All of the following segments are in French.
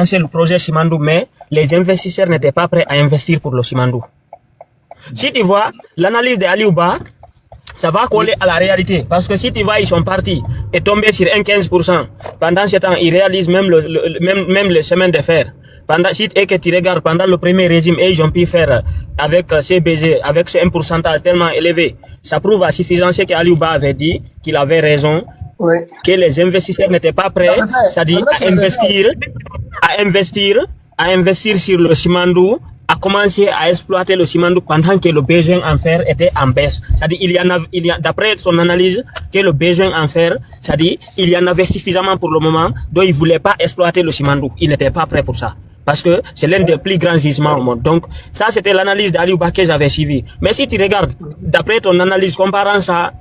lancé le projet Simandou, mais les investisseurs n'étaient pas prêts à investir pour le Simandou. Si tu vois, l'analyse de Aliouba, ça va coller à la réalité. Parce que si tu vois, ils sont partis et tombés sur un 15%. Pendant ce temps, ils réalisent même le chemin de fer. Si tu regardes, pendant le premier régime, et ils ont pu faire avec CBG, avec un pourcentage tellement élevé, ça prouve à suffisance que Aliouba avait dit qu'il avait raison, oui, que les investisseurs n'étaient pas prêts, c'est-à-dire à investir sur le Simandou, à commencer à exploiter le Simandou pendant que le besoin en fer était en baisse. C'est-à-dire, il y a d'après son analyse, que le besoin en fer, c'est-à-dire, il y en avait suffisamment pour le moment, donc il ne voulait pas exploiter le Simandou. Il n'était pas prêt pour ça. Parce que c'est l'un des plus grands gisements au monde. Donc, ça, c'était l'analyse d'Aliouba que j'avais suivi. Mais si tu regardes, d'après ton analyse, comparant ça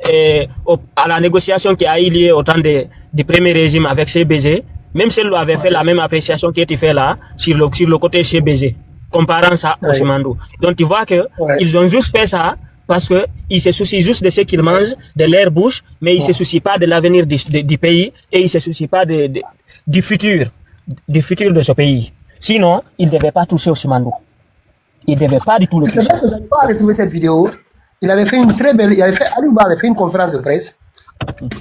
à la négociation qui a eu lieu au temps du premier régime avec CBG, même celle-là avait fait la même appréciation que tu fais là, sur le côté CBG, comparant ça au Simandou. Donc, tu vois que ils ont juste fait ça parce que ils se soucient juste de ce qu'ils mangent, de leur bouche, mais ils se soucient pas de l'avenir du pays et ils se soucient pas du futur de ce pays. Sinon, il ne devait pas toucher au Simandou. Il ne devait pas du tout le toucher. C'est vrai que je n'avais pas retrouvé cette vidéo. Il avait fait une très belle... Aliouba avait fait une conférence de presse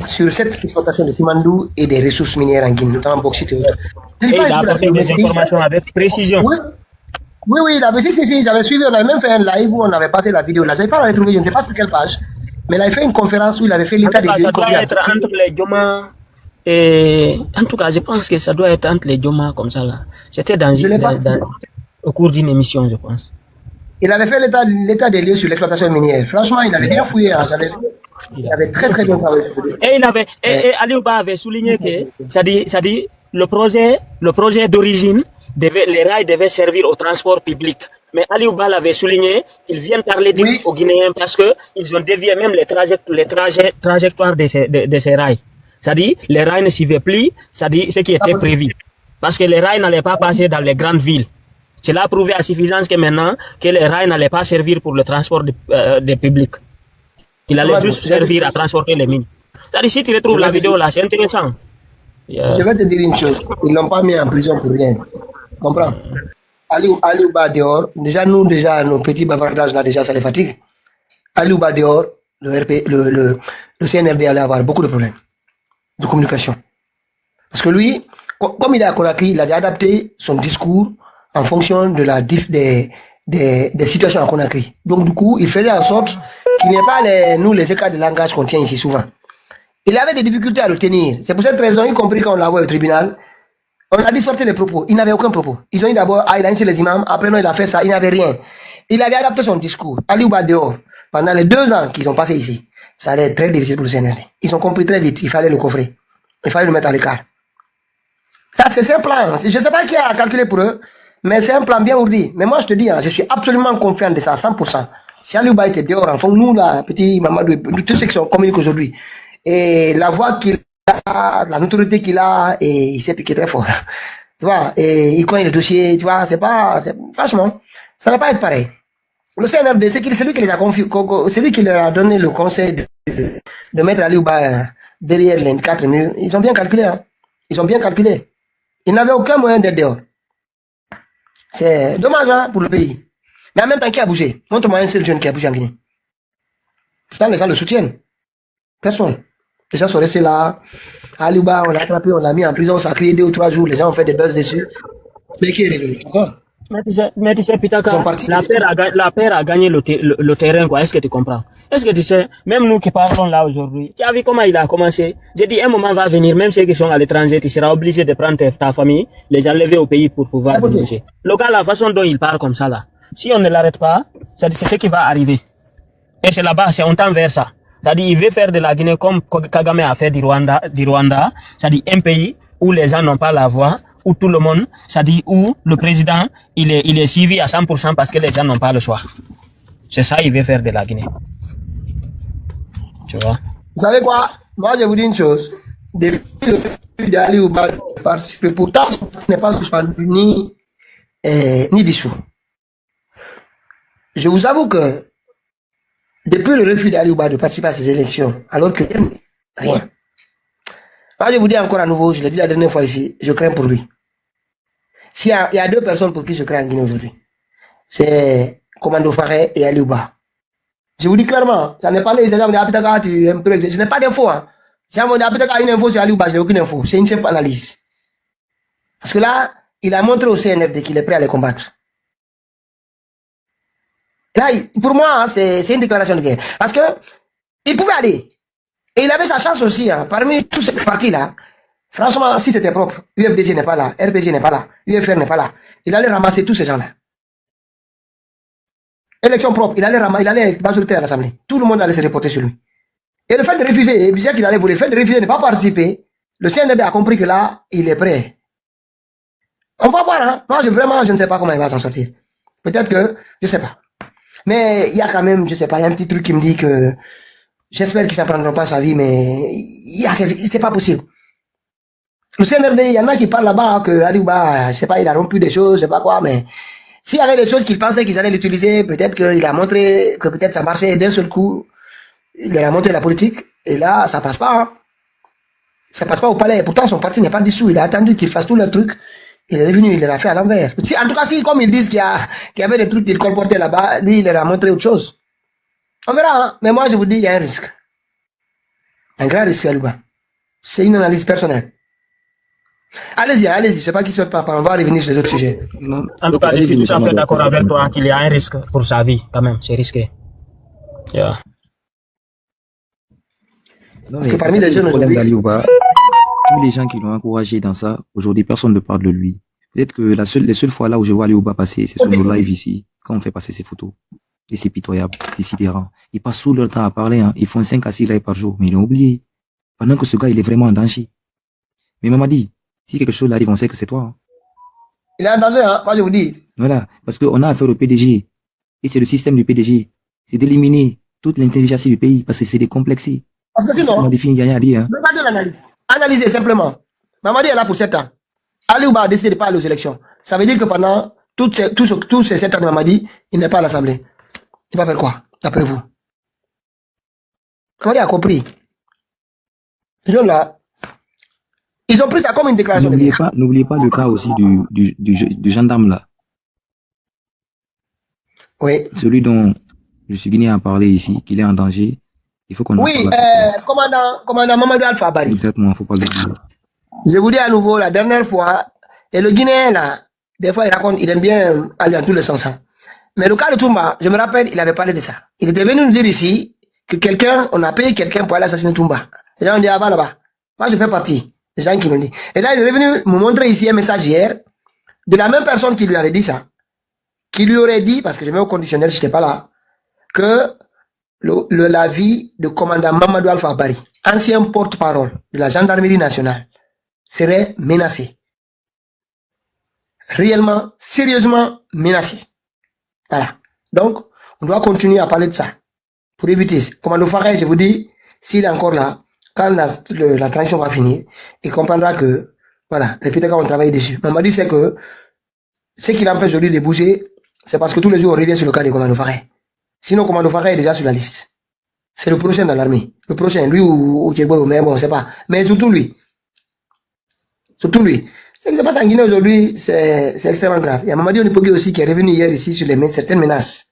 sur cette exploitation de Simandou et des ressources minières en Guinée, notamment bauxite et autres. Et il a apporté des informations avec précision. Oui, il avait si, j'avais suivi, on avait même fait un live où on avait passé la vidéo là. Je n'avais pas la retrouver, je ne sais pas sur quelle page, mais il avait fait une conférence où il avait fait l'état des lieux. Ça doit être entre les Dioma et... En tout cas, je pense que ça doit être entre les Dioma comme ça là. C'était au cours d'une émission, je pense. Il avait fait l'état des lieux sur l'exploitation minière. Franchement, il avait bien fouillé. Hein. Il avait très très bien travaillé sur ce dossier. Et Aliouba avait souligné que, ça dit, le projet d'origine, les rails devaient servir au transport public. Mais Aliouba l'avait souligné qu'ils viennent parler aux Guinéens parce que ils ont dévié même les trajectoires de ces rails. C'est-à-dire, les rails ne suivaient plus, c'est-à-dire ce qui était prévu. Parce que les rails n'allaient pas passer dans les grandes villes. Cela a prouvé à suffisance que maintenant, que les rails n'allaient pas servir pour le transport des publics. Il allait juste servir à transporter les mines. C'est-à-dire, si tu retrouves la vidéo là, c'est intéressant. Je vais te dire une chose. Ils ne l'ont pas mis en prison pour rien. Tu comprends? Aliouba dehors, nos petits bavardages là, déjà, ça les fatigue. Aliouba dehors, le CNRD allait avoir beaucoup de problèmes de communication. Parce que lui, comme il est à Conakry, il avait adapté son discours en fonction de des situations à Conakry. Donc, du coup, il faisait en sorte qu'il n'y ait pas les écarts de langage qu'on tient ici souvent. Il avait des difficultés à le tenir. C'est pour cette raison, y compris quand on l'a vu au tribunal, on a dit sortir les propos. Il n'avait aucun propos. Ils ont dit d'abord, il a initié les imams, après non, il a fait ça, il n'avait rien. Il avait adapté son discours. Aliouba dehors, pendant les 2 ans qu'ils ont passé ici, ça allait être très difficile pour le CNRD. Ils ont compris très vite, il fallait le coffrer. Il fallait le mettre à l'écart. Ça, c'est un plan. Je ne sais pas qui a calculé pour eux, mais c'est un plan bien ourdi. Mais moi, je te dis, je suis absolument confiant de ça, 100%. Si Aliouba était dehors, enfin, nous, là, petit Mamadou, tous ceux qui sont communiqués aujourd'hui, et la voix qu'il a, la notoriété qu'il a, et il s'est piqué très fort. Tu vois, et il connaît le dossier, tu vois, franchement, ça ne va pas être pareil. Le CNRD, c'est lui qui les a confiés, c'est lui qui leur a donné le conseil de mettre Aliouba derrière les 4 murs. Ils ont bien calculé, hein. Ils ont bien calculé. Ils n'avaient aucun moyen d'être dehors. C'est dommage, hein, pour le pays. Mais en même temps, qui a bougé? Montre-moi un seul jeune qui a bougé en Guinée. Pourtant, les gens le soutiennent. Personne. Les gens sont restés là. Aliouba, on l'a attrapé, on l'a mis en prison, ça a crié 2 ou 3 jours, les gens ont fait des buzz dessus. Mais qui est revenu? Mais tu sais, Pitaka, la paix a gagné le terrain, quoi. Est-ce que tu comprends? Est-ce que tu sais, même nous qui parlons là aujourd'hui, tu as vu comment il a commencé? J'ai dit, un moment va venir, même ceux qui sont à l'étranger, tu seras obligé de prendre ta famille, les enlever au pays pour pouvoir bouger. Le gars, la façon dont il parle comme ça, là, si on ne l'arrête pas, c'est ce qui va arriver. Et c'est là-bas, on tend vers ça. C'est-à-dire, il veut faire de la Guinée comme Kagame a fait du Rwanda. C'est-à-dire, un pays où les gens n'ont pas la voix, où tout le monde, c'est-à-dire où le président, il est suivi à 100% parce que les gens n'ont pas le choix. C'est ça, il veut faire de la Guinée. Tu vois? Vous savez quoi? Moi, je vous dis une chose. Depuis le d'Aliouba participer, pourtant, ce n'est pas suspendu ni dissous. Je vous avoue que depuis le refus d'Aliouba de participer à ces élections, alors que rien. Moi, je vous dis encore à nouveau, je l'ai dit la dernière fois ici, je crains pour lui. Il y a deux personnes pour qui je crains en Guinée aujourd'hui. C'est Commando Faré et Aliouba. Je vous dis clairement, j'en ai parlé, les gens m'ont dit, je n'ai pas d'infos. Hein. Si on m'a dit une info sur Aliouba, je n'ai aucune info. C'est une simple analyse. Parce que là, il a montré au CNRD qu'il est prêt à les combattre. Là, pour moi, hein, c'est une déclaration de guerre. Parce que il pouvait aller. Et il avait sa chance aussi. Hein, parmi tous ces partis-là, franchement, si c'était propre, UFDG n'est pas là, RPG n'est pas là, UFR n'est pas là, il allait ramasser tous ces gens-là. Élection propre, il allait être majoritaire à l'Assemblée. Tout le monde allait se reporter sur lui. Et le fait de refuser, il disait qu'il allait vous le fait de refuser de ne pas participer, le CNRD a compris que là, il est prêt. On va voir, hein. Moi, je ne sais pas comment il va s'en sortir. Peut-être que, je ne sais pas. Mais il y a quand même, je ne sais pas, il y a un petit truc qui me dit que j'espère qu'ils ne s'en prendront pas sa vie, mais c'est pas possible. Le CNRD, il y en a qui parlent là-bas, hein, que Aliouba, je sais pas, il a rompu des choses, je sais pas quoi, mais s'il y avait des choses qu'ils pensaient qu'ils allaient l'utiliser, peut-être qu'il a montré que peut-être ça marchait d'un seul coup. Il leur a montré la politique, et là, ça passe pas. Hein. Ça passe pas au palais. Pourtant, son parti n'est pas dissous. Il a attendu qu'ils fassent tout le truc. Il est revenu, il l'a fait à l'envers. En tout cas, si, comme ils disent qu'il y avait des trucs qu'il colportait là-bas, lui, il leur a montré autre chose. On verra, hein. Mais moi, je vous dis, il y a un risque. Un grand risque, Aliouba. C'est une analyse personnelle. Allez-y, je sais pas qui souhaite pas, on va revenir sur les autres sujets. En tout cas, je suis tout à fait d'accord avec toi qu'il y a un risque pour sa vie, quand même. C'est risqué. Yeah. Non, parce que parmi les jeunes aujourd'hui, tous les gens qui l'ont encouragé dans ça, aujourd'hui, personne ne parle de lui. Peut-être que les seules fois là où je vois Aliouba passer, c'est sur nos lives ici, quand on fait passer ses photos. Et c'est pitoyable, c'est sidérant. Ils passent tout leur temps à parler, hein. Ils font 5 à 6 lives par jour, mais ils l'ont oublié. Pendant que ce gars, il est vraiment en danger. Mais maman dit, si quelque chose arrive, on sait que c'est toi. Hein. Il est en danger, hein, moi je vous dis. Voilà, parce qu'on a affaire au PDG. Et c'est le système du PDG. C'est d'éliminer toute l'intelligence du pays, parce que c'est décomplexé. Parce que sinon, regardez l'analyse. Analysez simplement. Mamadi est là pour 7 ans. Aliouba a décidé de ne pas aller aux élections. Ça veut dire que pendant tous ces 7 ans de Mamadi, il n'est pas à l'Assemblée. Il va faire quoi, d'après vous? Mamadi a compris. Ces jeunes-là, ils ont pris ça comme une déclaration de guerre. N'oubliez pas le cas aussi du gendarme là. Oui. Celui dont je suis venu à parler ici, qu'il est en danger. Il faut qu'on oui, commandant Mamadou Alpha Bari. Exactement, faut pas le dire. Je vous dis à nouveau, la dernière fois, et le Guinéen là, des fois il raconte, il aime bien aller dans tous les sens. Hein. Mais le cas de Toumba, je me rappelle, il avait parlé de ça. Il était venu nous dire ici que on a payé quelqu'un pour aller assassiner Toumba. Les gens ont dit, ah bah là-bas. Moi je fais partie des gens qui l'ont dit. Et là il est venu me montrer ici un message hier de la même personne qui lui avait dit ça. Qui lui aurait dit, parce que je mets au conditionnel, je n'étais pas là, que la vie de commandant Mamadou Alpha Bari, ancien porte-parole de la gendarmerie nationale, serait menacée. Réellement, sérieusement menacée. Voilà. Donc, on doit continuer à parler de ça. Pour éviter. Commando Faré, je vous dis, s'il est encore là, quand la transition va finir, il comprendra que, voilà, les PTK vont travailler dessus. On m'a dit, c'est que, ce qui l'empêche de lui de bouger, c'est parce que tous les jours, on revient sur le cas de Commando Faré. Sinon, Commando Faré est déjà sur la liste. C'est le prochain dans l'armée. Le prochain, lui ou Tchegbo, mais bon, on sait pas. Mais surtout lui. Surtout lui. Ce qui se passe en Guinée aujourd'hui, c'est extrêmement grave. Il y a Mamadi Onipogi aussi qui est revenu hier ici sur certaines menaces.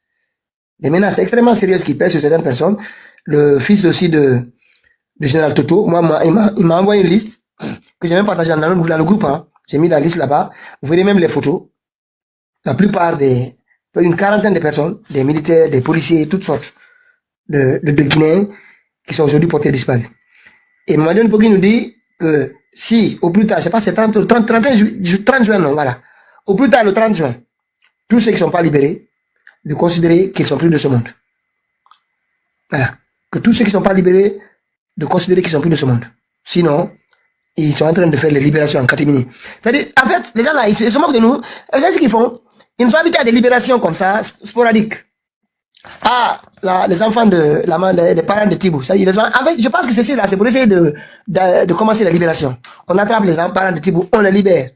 Des menaces extrêmement sérieuses qui pèsent sur certaines personnes. Le fils aussi de Général Toto, moi, il m'a envoyé une liste que j'ai même partagée dans le groupe. Hein. J'ai mis la liste là-bas. Vous verrez même les photos. La plupart une quarantaine de personnes, des militaires, des policiers, toutes sortes de Guinéens qui sont aujourd'hui portés disparus. Et Mamadi Onipogi nous dit que si, au plus tard, je sais pas, c'est 30 juin, non, voilà. Au plus tard, le 30 juin, tous ceux qui ne sont pas libérés, de considérer qu'ils sont plus de ce monde. Voilà. Que tous ceux qui ne sont pas libérés, de considérer qu'ils sont plus de ce monde. Sinon, ils sont en train de faire les libérations en catimini. C'est-à-dire, en fait, les gens là, ils se moquent de nous. Vous savez ce qu'ils font? Ils nous ont habitués à des libérations comme ça, sporadiques. Ah, les enfants les parents de Tibou. En fait, je pense que c'est là, c'est pour essayer de commencer la libération. On attrape les parents de Tibou, on les libère.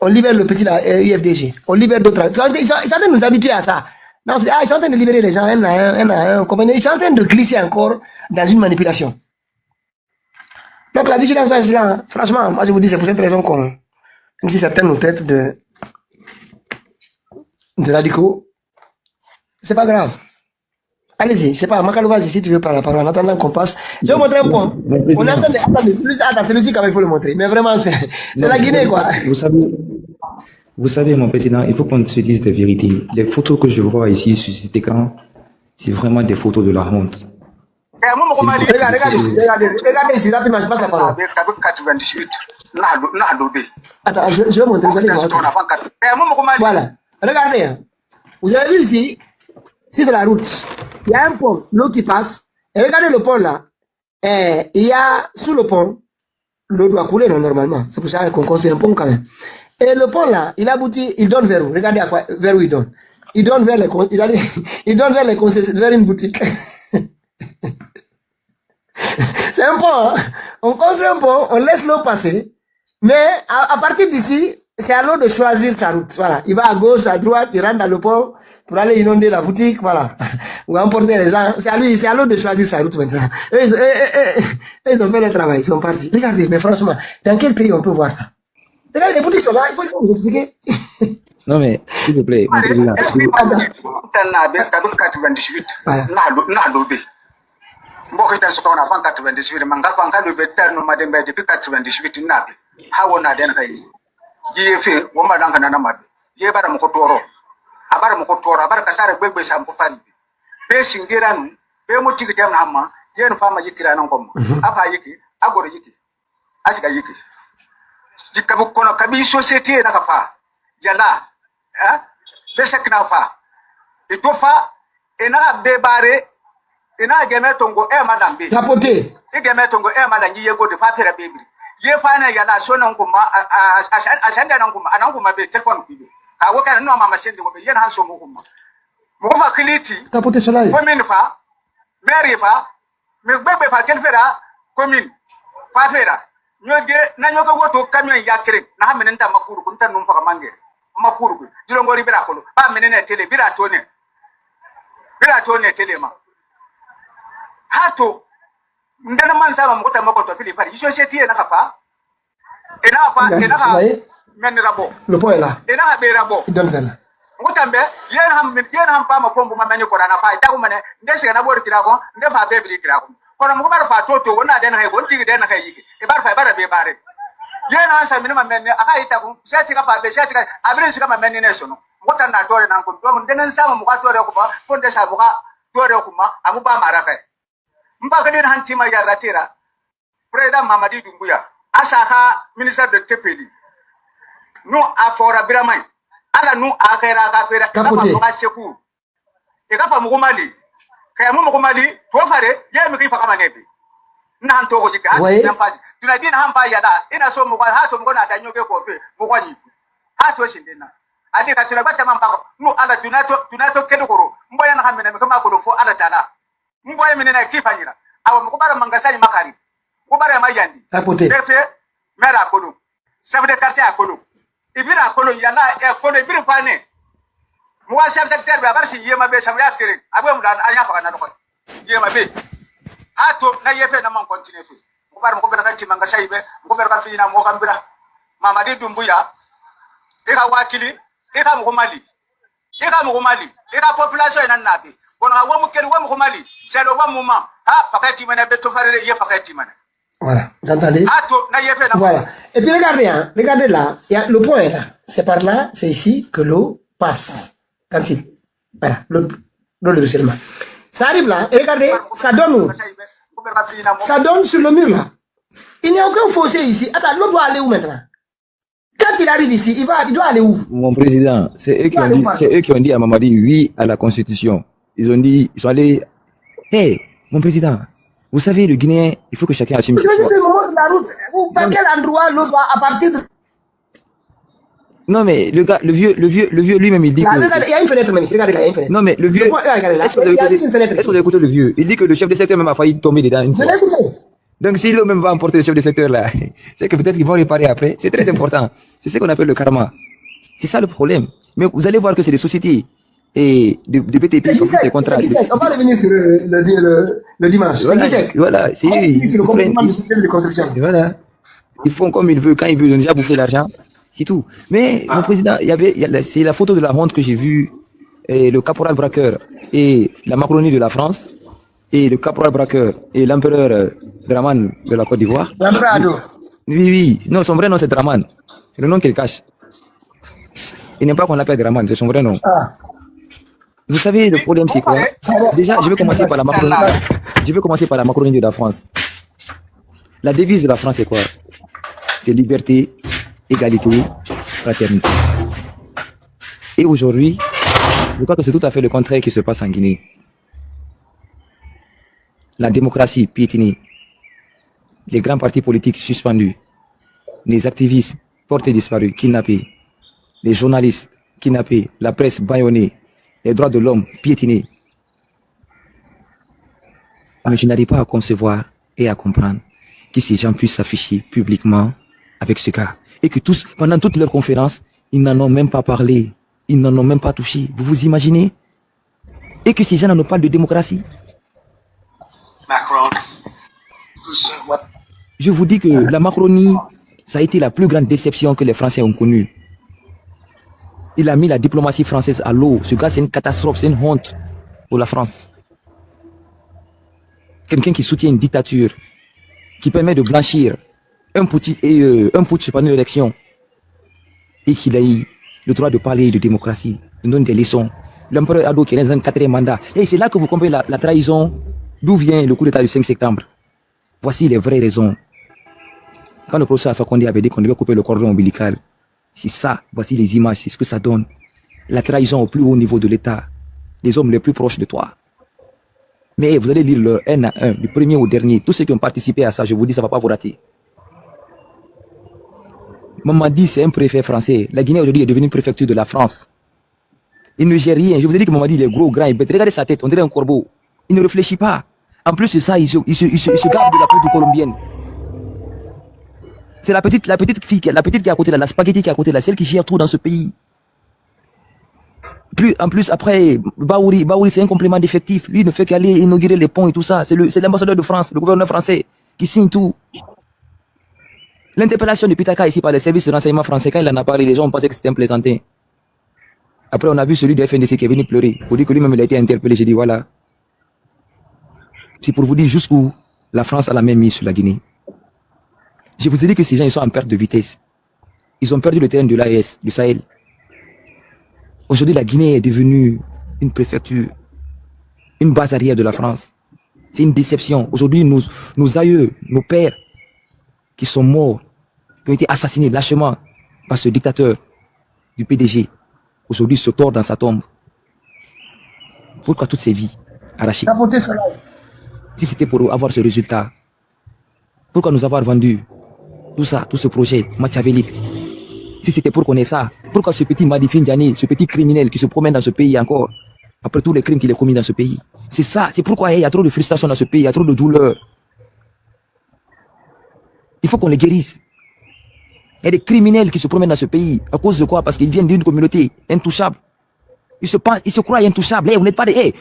On libère le petit UFDG. On libère d'autres. Ils sont en train de nous habituer à ça. Non, ils sont en train de libérer les gens, un à un. Ils sont en train de glisser encore dans une manipulation. Donc la vigilance va être là. Franchement, moi je vous dis, c'est pour cette raison même si certains nous traitent de de radicaux. C'est pas grave. Allez-y, c'est pas Makalo, vas-y si tu veux parler la parole. En attendant qu'on passe. Je vais vous montrer un point. On entend celui-ci quand même, il faut le montrer. Mais vraiment, c'est la Guinée, quoi. Vous savez, mon président, il faut qu'on se dise des vérités. Les photos que je vois ici sur cet écran, c'est vraiment des photos de la honte. Regardez ici, rapidement, je passe la parole. Attends, je vais montrer, vous allez voir. Voilà, regardez. Hein. Vous avez vu ici, si c'est la route, il y a un pont, l'eau qui passe. Et regardez le pont là. Et il y a, sous le pont, l'eau doit couler non, normalement. C'est pour ça qu'on construit un pont quand même. Et le pont là, il aboutit, il donne vers où? Regardez à quoi, vers où il donne. Il donne vers les il donne vers les concessions, vers une boutique. C'est un pont, hein? On construit un pont, on laisse l'eau passer, mais à partir d'ici, c'est à l'eau de choisir sa route. Voilà, il va à gauche, à droite, il rentre dans le pont pour aller inonder la boutique, voilà, ou emporter les gens. C'est à lui, c'est à l'eau de choisir sa route maintenant. Ils ont fait le travail, ils sont partis. Regardez, mais franchement, dans quel pays on peut voir ça? Regardez, les boutiques sont là, il faut vous expliquer. Non mais, s'il vous plaît, mon président. Mboko ita soka na banka 98 mangaka ngalo beterno madembe depuis 98 nabe hawo na den kay jefe woma danka na mabe ye bara mo ko toro abara kasara gbegbe sampo fari be singiranu be mo tigi dem hamma yen fama yikira nan kom afa yiki agoro yiki asiga yiki jikabu kono kabi société na kafa yala be sekna fa itofa ena be bare ina geme tongo madam be tapote igeme tongo madam yiye go de fa pere be ye fa na yala so nan kuma asanda nan kuma be telephone bibe ka wo kan no mama sende go be yen han so mo kuma mo fa kiliti tapote solai commune fa maire fa me gbegbe fa ken fera commune fa fera nyoge na nyoga woto camion ya kire na ha menenta makuru kun tan num fa mange makuru ko dilo ngori bira ko ba menene tele bira tone tele ma hato ndana man sama mukota makoto fili pari société na kafa ena men rabo le point est là ena be rabo il donne vers là mutambe yen ham pa mapombo mamanye ko na fa ta ko mane ndese na bor kirako ndefa be bili kirako kono mo bar fa toto wona den hay gon tigi den hay yiki e bar fa bara be bare yen han sa minima men aka ita ko seti ka pa be seti ka abrin sika men ne sono mukota na tore nan ko do ndenen sama muka tore ko ba ko ndesa buka tore ko ma amu ba maraka mbaka den hantima ya ratira président Mamadi Doumbouya asaka ministre de TPD no afora biramai ala no akera ka pera ka fa seku e ka fa mugumali ka mu mugumali to fare ye mi ki fa kama nebe na hanto ko jika na pasi tunadina hamba ya da ina so mu ha to mu na da nyoge ko pe mu kwani ha to shindena adi ka tunabata mamba no ala tunato kedo koro mboya na hamena mi kama ko fo ala tana mboye menena kifanyira awo mukubara mangasani makari mukubara mayandi tapote efe mera kono chef de quartier akono ibira kono yala e kono ibira fane muwa chef secteur be abarsi yema be sam yakire abwe mudan anya fa kana ko yema be ato na yefe na man continue fe mukubara kanti mangasai be mukubara ka fina mo kambira Mamadi Doumbouya eka wakili eka mukomali eka population ina nabe kono hawo mukeli wa mukomali c'est le bon moment fakati mana beto farere ye fakati mana voilà vous entendez voilà et puis regardez hein, regardez là le point est là c'est par là c'est ici que l'eau passe quand il voilà l'eau de ruissellement ça arrive là et regardez ça donne où ça donne sur le mur là il n'y a aucun fossé ici attends l'eau doit aller où maintenant quand il arrive ici il doit aller où mon président c'est eux qui ont dit à Mamadi oui à la constitution ils sont allés hey, mon président, vous savez, le Guinéen, il faut que chacun assume. Vous savez, c'est le moment de la route. Par quel endroit l'eau doit à partir de... Non, mais le gars, le vieux lui-même, il dit là, que... Il y a une fenêtre même, regardez là, il y a une fenêtre. Non, mais le vieux... Est-ce que vous avez écouté le vieux? Il dit que le chef de secteur même a failli tomber dedans une fois. Donc, si l'eau même va emporter le chef de secteur là, c'est que peut-être qu'ils vont réparer après. C'est très important. C'est ce qu'on appelle le karma. C'est ça le problème. Mais vous allez voir que c'est des sociétés et de BTP qui font ces contrats. On va revenir sur le dimanche. Voilà, c'est eux. C'est le commandement de construction. Voilà. Ils font comme ils veulent, quand ils veulent, ils ont déjà bouffé l'argent. C'est tout. Mais mon président, c'est la photo de la honte que j'ai vue, et le caporal braqueur et la Macronie de la France, et le caporal braqueur et l'empereur Draman de la Côte d'Ivoire. Lambrado. Oui. Non, son vrai nom c'est Draman. C'est le nom qu'il cache. Il n'aime pas qu'on l'appelle Draman, c'est son vrai nom. Ah. Vous savez, le problème c'est quoi? Déjà, je vais commencer par la Macronie. Je vais commencer par la Macronie de la France. La devise de la France c'est quoi? C'est liberté, égalité, fraternité. Et aujourd'hui, je crois que c'est tout à fait le contraire qui se passe en Guinée. La démocratie piétinée, les grands partis politiques suspendus, les activistes portés disparus, kidnappés, les journalistes kidnappés, la presse bâillonnée, les droits de l'homme piétinés. Mais je n'arrive pas à concevoir et à comprendre que ces gens puissent s'afficher publiquement avec ce gars. Et que tous, pendant toutes leurs conférences, ils n'en ont même pas parlé. Ils n'en ont même pas touché. Vous vous imaginez? Et que ces gens nous parlent de démocratie. Macron. Je vous dis que la Macronie, ça a été la plus grande déception que les Français ont connue. Il a mis la diplomatie française à l'eau. Ce gars, c'est une catastrophe, c'est une honte pour la France. Quelqu'un qui soutient une dictature, qui permet de blanchir un putsch pendant une élection, et qu'il a eu le droit de parler de démocratie, de donner des leçons. L'empereur Ado qui est dans un 4e mandat. Et c'est là que vous comprenez la trahison, d'où vient le coup d'état du 5 septembre. Voici les vraies raisons. Quand le professeur Alpha Condé avait dit qu'on devait couper le cordon ombilical, c'est ça, voici les images, c'est ce que ça donne. La trahison au plus haut niveau de l'État, les hommes les plus proches de toi. Mais vous allez lire le 1 à 1, du premier au dernier. Tous ceux qui ont participé à ça, je vous dis, ça ne va pas vous rater. Mamadi, c'est un préfet français. La Guinée aujourd'hui est devenue une préfecture de la France. Il ne gère rien. Je vous ai dit que Mamadi, il est gros, grand, il bête. Regardez sa tête, on dirait un corbeau. Il ne réfléchit pas. En plus de ça, il se garde de la politique colombienne. C'est la petite fille qui est à côté là, la spaghetti qui est à côté là, celle qui gère tout dans ce pays. En plus, après, Baouri, c'est un complément d'effectif. Lui, il ne fait qu'aller inaugurer les ponts et tout ça. C'est l'ambassadeur de France, le gouverneur français, qui signe tout. L'interpellation de Pitaka ici par les services de renseignement français, quand il en a parlé, les gens ont pensé que c'était un plaisantin. Après, on a vu celui de FNDC qui est venu pleurer. Pour dire que lui-même, il a été interpellé. J'ai dit, voilà. C'est pour vous dire jusqu'où la France a la main mise sur la Guinée. Je vous ai dit que ces gens, ils sont en perte de vitesse. Ils ont perdu le terrain de l'AES, du Sahel. Aujourd'hui, la Guinée est devenue une préfecture, une base arrière de la France. C'est une déception. Aujourd'hui, nos aïeux, nos pères, qui sont morts, qui ont été assassinés lâchement par ce dictateur du PDG, aujourd'hui se tord dans sa tombe. Pourquoi toutes ces vies arrachées? Si c'était pour avoir ce résultat, pourquoi nous avoir vendu tout ça, tout ce projet machiavélique? Si c'était pour qu'on ait ça, pourquoi ce petit Madifi Ndiané, ce petit criminel qui se promène dans ce pays encore, après tous les crimes qu'il a commis dans ce pays? C'est ça, c'est pourquoi il y a trop de frustration dans ce pays, il y a trop de douleur. Il faut qu'on les guérisse. Il y a des criminels qui se promènent dans ce pays. À cause de quoi? Parce qu'ils viennent d'une communauté intouchable. Ils se croient intouchables. Hey, vous n'êtes pas des... Hey,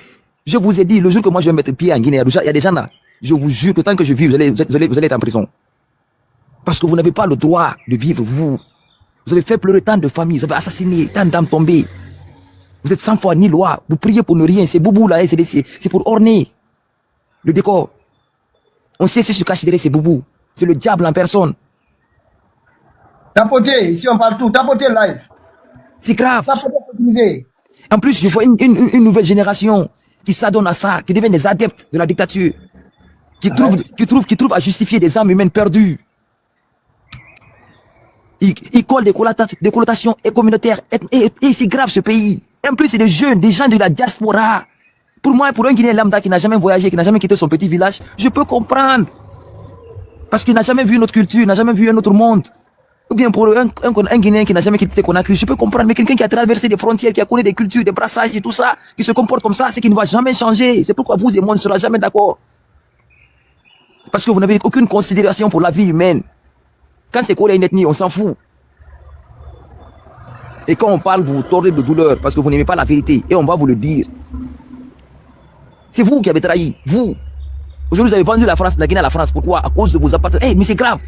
je vous ai dit, le jour que moi je vais mettre pied en Guinée, il y a des gens là. Je vous jure que tant que je vis, vous allez être en prison. Parce que vous n'avez pas le droit de vivre, vous. Vous avez fait pleurer tant de familles, vous avez assassiné tant d'âmes tombées. Vous êtes sans foi ni loi. Vous priez pour ne rien. C'est boubou là, c'est pour orner le décor. On sait ce qui se cache derrière ces boubous. C'est le diable en personne. Tapoter, ici on parle tout. Tapoter live. C'est grave. Tapoter, en plus, je vois une nouvelle génération qui s'adonne à ça, qui devient des adeptes de la dictature, qui trouve à justifier des âmes humaines perdues. Ils collent des connotations communautaires. Et c'est grave ce pays. En plus, c'est des jeunes, des gens de la diaspora. Pour moi, pour un Guinéen lambda qui n'a jamais voyagé, qui n'a jamais quitté son petit village, je peux comprendre. Parce qu'il n'a jamais vu notre culture, n'a jamais vu un autre monde. Ou bien pour un Guinéen qui n'a jamais quitté Conakry, je peux comprendre. Mais quelqu'un qui a traversé des frontières, qui a connu des cultures, des brassages et tout ça, qui se comporte comme ça, c'est qu'il ne va jamais changer. C'est pourquoi vous et moi ne serons jamais d'accord. Parce que vous n'avez aucune considération pour la vie humaine. Quand c'est quoi une ethnie, on s'en fout. Et quand on parle, vous vous tordez de douleur parce que vous n'aimez pas la vérité. Et on va vous le dire. C'est vous qui avez trahi, vous. Aujourd'hui, vous avez vendu la Guinée à la France. Pourquoi? À cause de vos appartements. Mais c'est grave.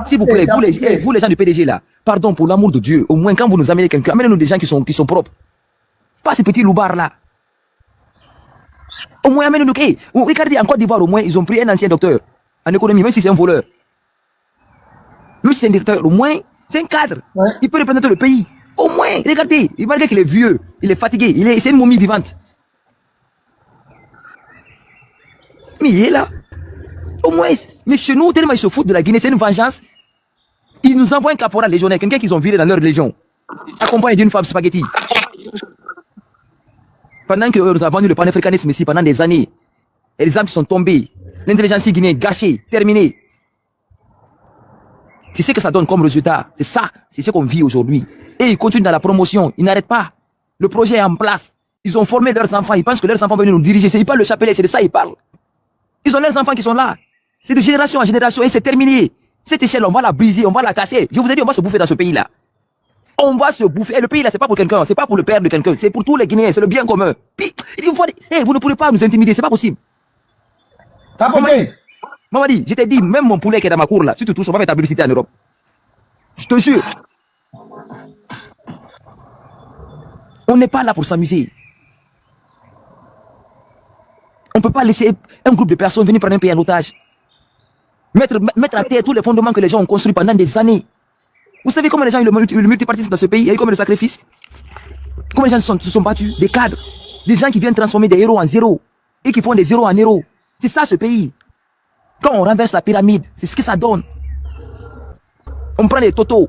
S'il vous plaît, vous les gens du PDG là, pardon, pour l'amour de Dieu, au moins quand vous nous amenez quelqu'un, amenez-nous des gens qui sont propres. Pas ces petits loupards là. Au moins, amenez-nous. Regardez, en Côte d'Ivoire, au moins, ils ont pris un ancien docteur en économie, même si c'est un voleur. Même si c'est un docteur, au moins, c'est un cadre. Ouais. Il peut représenter le pays. Au moins, regardez, malgré qu'il est vieux, il est fatigué, c'est une momie vivante. Mais il est là. Au moins, mais chez nous, tellement ils se foutent de la Guinée, c'est une vengeance. Ils nous envoient un caporal légionnaire, quelqu'un qu'ils ont viré dans leur légion, accompagné d'une femme spaghetti. Pendant que nous avons vendu le panafricanisme ici pendant des années, et les armes qui sont tombées, l'intelligence guinéenne gâchée, terminée. C'est ce que ça donne comme résultat. C'est ça, c'est ce qu'on vit aujourd'hui. Et ils continuent dans la promotion, ils n'arrêtent pas. Le projet est en place. Ils ont formé leurs enfants, ils pensent que leurs enfants vont venir nous diriger. Ils parlent le chapelet, c'est de ça ils parlent. Ils ont leurs enfants qui sont là. C'est de génération en génération et c'est terminé. Cette échelle, on va la briser, on va la casser. Je vous ai dit, on va se bouffer dans ce pays-là. On va se bouffer. Et le pays-là, c'est pas pour quelqu'un, c'est pas pour le père de quelqu'un, c'est pour tous les Guinéens, c'est le bien commun. Puis, vous ne pourrez pas nous intimider, c'est pas possible. T'as compris? Mamadi, je t'ai dit, même mon poulet qui est dans ma cour là, si tu touches, on va faire ta publicité en Europe. Je te jure. On n'est pas là pour s'amuser. On ne peut pas laisser un groupe de personnes venir prendre un pays en otage. Mettre à terre tous les fondements que les gens ont construits pendant des années. Vous savez comment les gens ont le multipartisme dans ce pays? Il y a eu combien de sacrifices? Comment les gens se sont battus? Des cadres. Des gens qui viennent transformer des héros en zéro. Et qui font des zéros en héros. C'est ça ce pays. Quand on renverse la pyramide, c'est ce que ça donne. On prend des totos.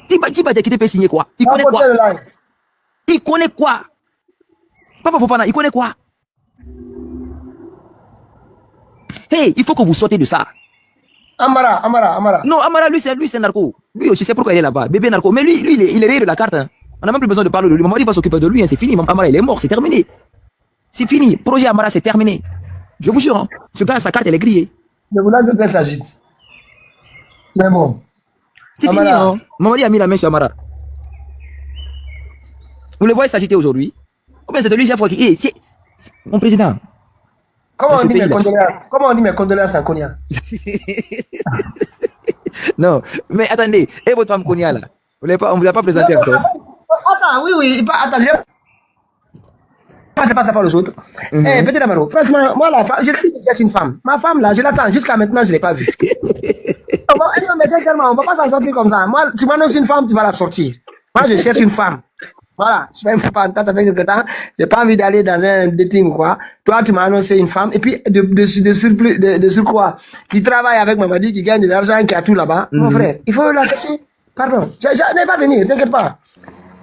Qui va dire qu'il peut signer quoi? Il connaît quoi? Il connaît quoi? Papa Fofana, il connaît quoi? Il faut que vous sortez de ça. Amara. Non, Amara, lui, c'est narco. Lui aussi, c'est pourquoi il est là-bas. Bébé narco. Mais lui, il est rayé de la carte. Hein. On n'a même plus besoin de parler de lui. Maman, il va s'occuper de lui. Hein. C'est fini. Amara, il est mort. C'est terminé. C'est fini. Projet Amara, c'est terminé. Je vous jure. Hein. Ce gars, sa carte, elle est grillée. Mais vous laissez bien s'agite. Mais bon. C'est fini. Hein. Maman a mis la main sur Amara. Vous le voyez s'agiter aujourd'hui? Ou bien c'est de lui, chaque fois qui est. Mon président. Comment on dit mes condoléances en Konya? Non, mais attendez, et votre femme Konya là? On ne vous l'a pas présenté encore? Attends, oui, attends, je passe pas aux autres. Petit Amaro, franchement, moi, la femme, je dis que c'est une femme. Ma femme là, je l'attends, jusqu'à maintenant, je ne l'ai pas vue. Mais sincèrement, on ne va pas s'en sortir comme ça. Moi, tu m'annonces une femme, tu vas la sortir. Moi, je cherche une femme. Voilà, je fais une femme, ça fait quelque temps, j'ai pas envie d'aller dans un dating ou quoi. Toi, tu m'as annoncé une femme, et puis de surcroît, qui travaille avec Mamadi, qui gagne de l'argent, qui a tout là-bas. Mon frère, il faut la chercher. Pardon, je n'ai pas venir, t'inquiète pas.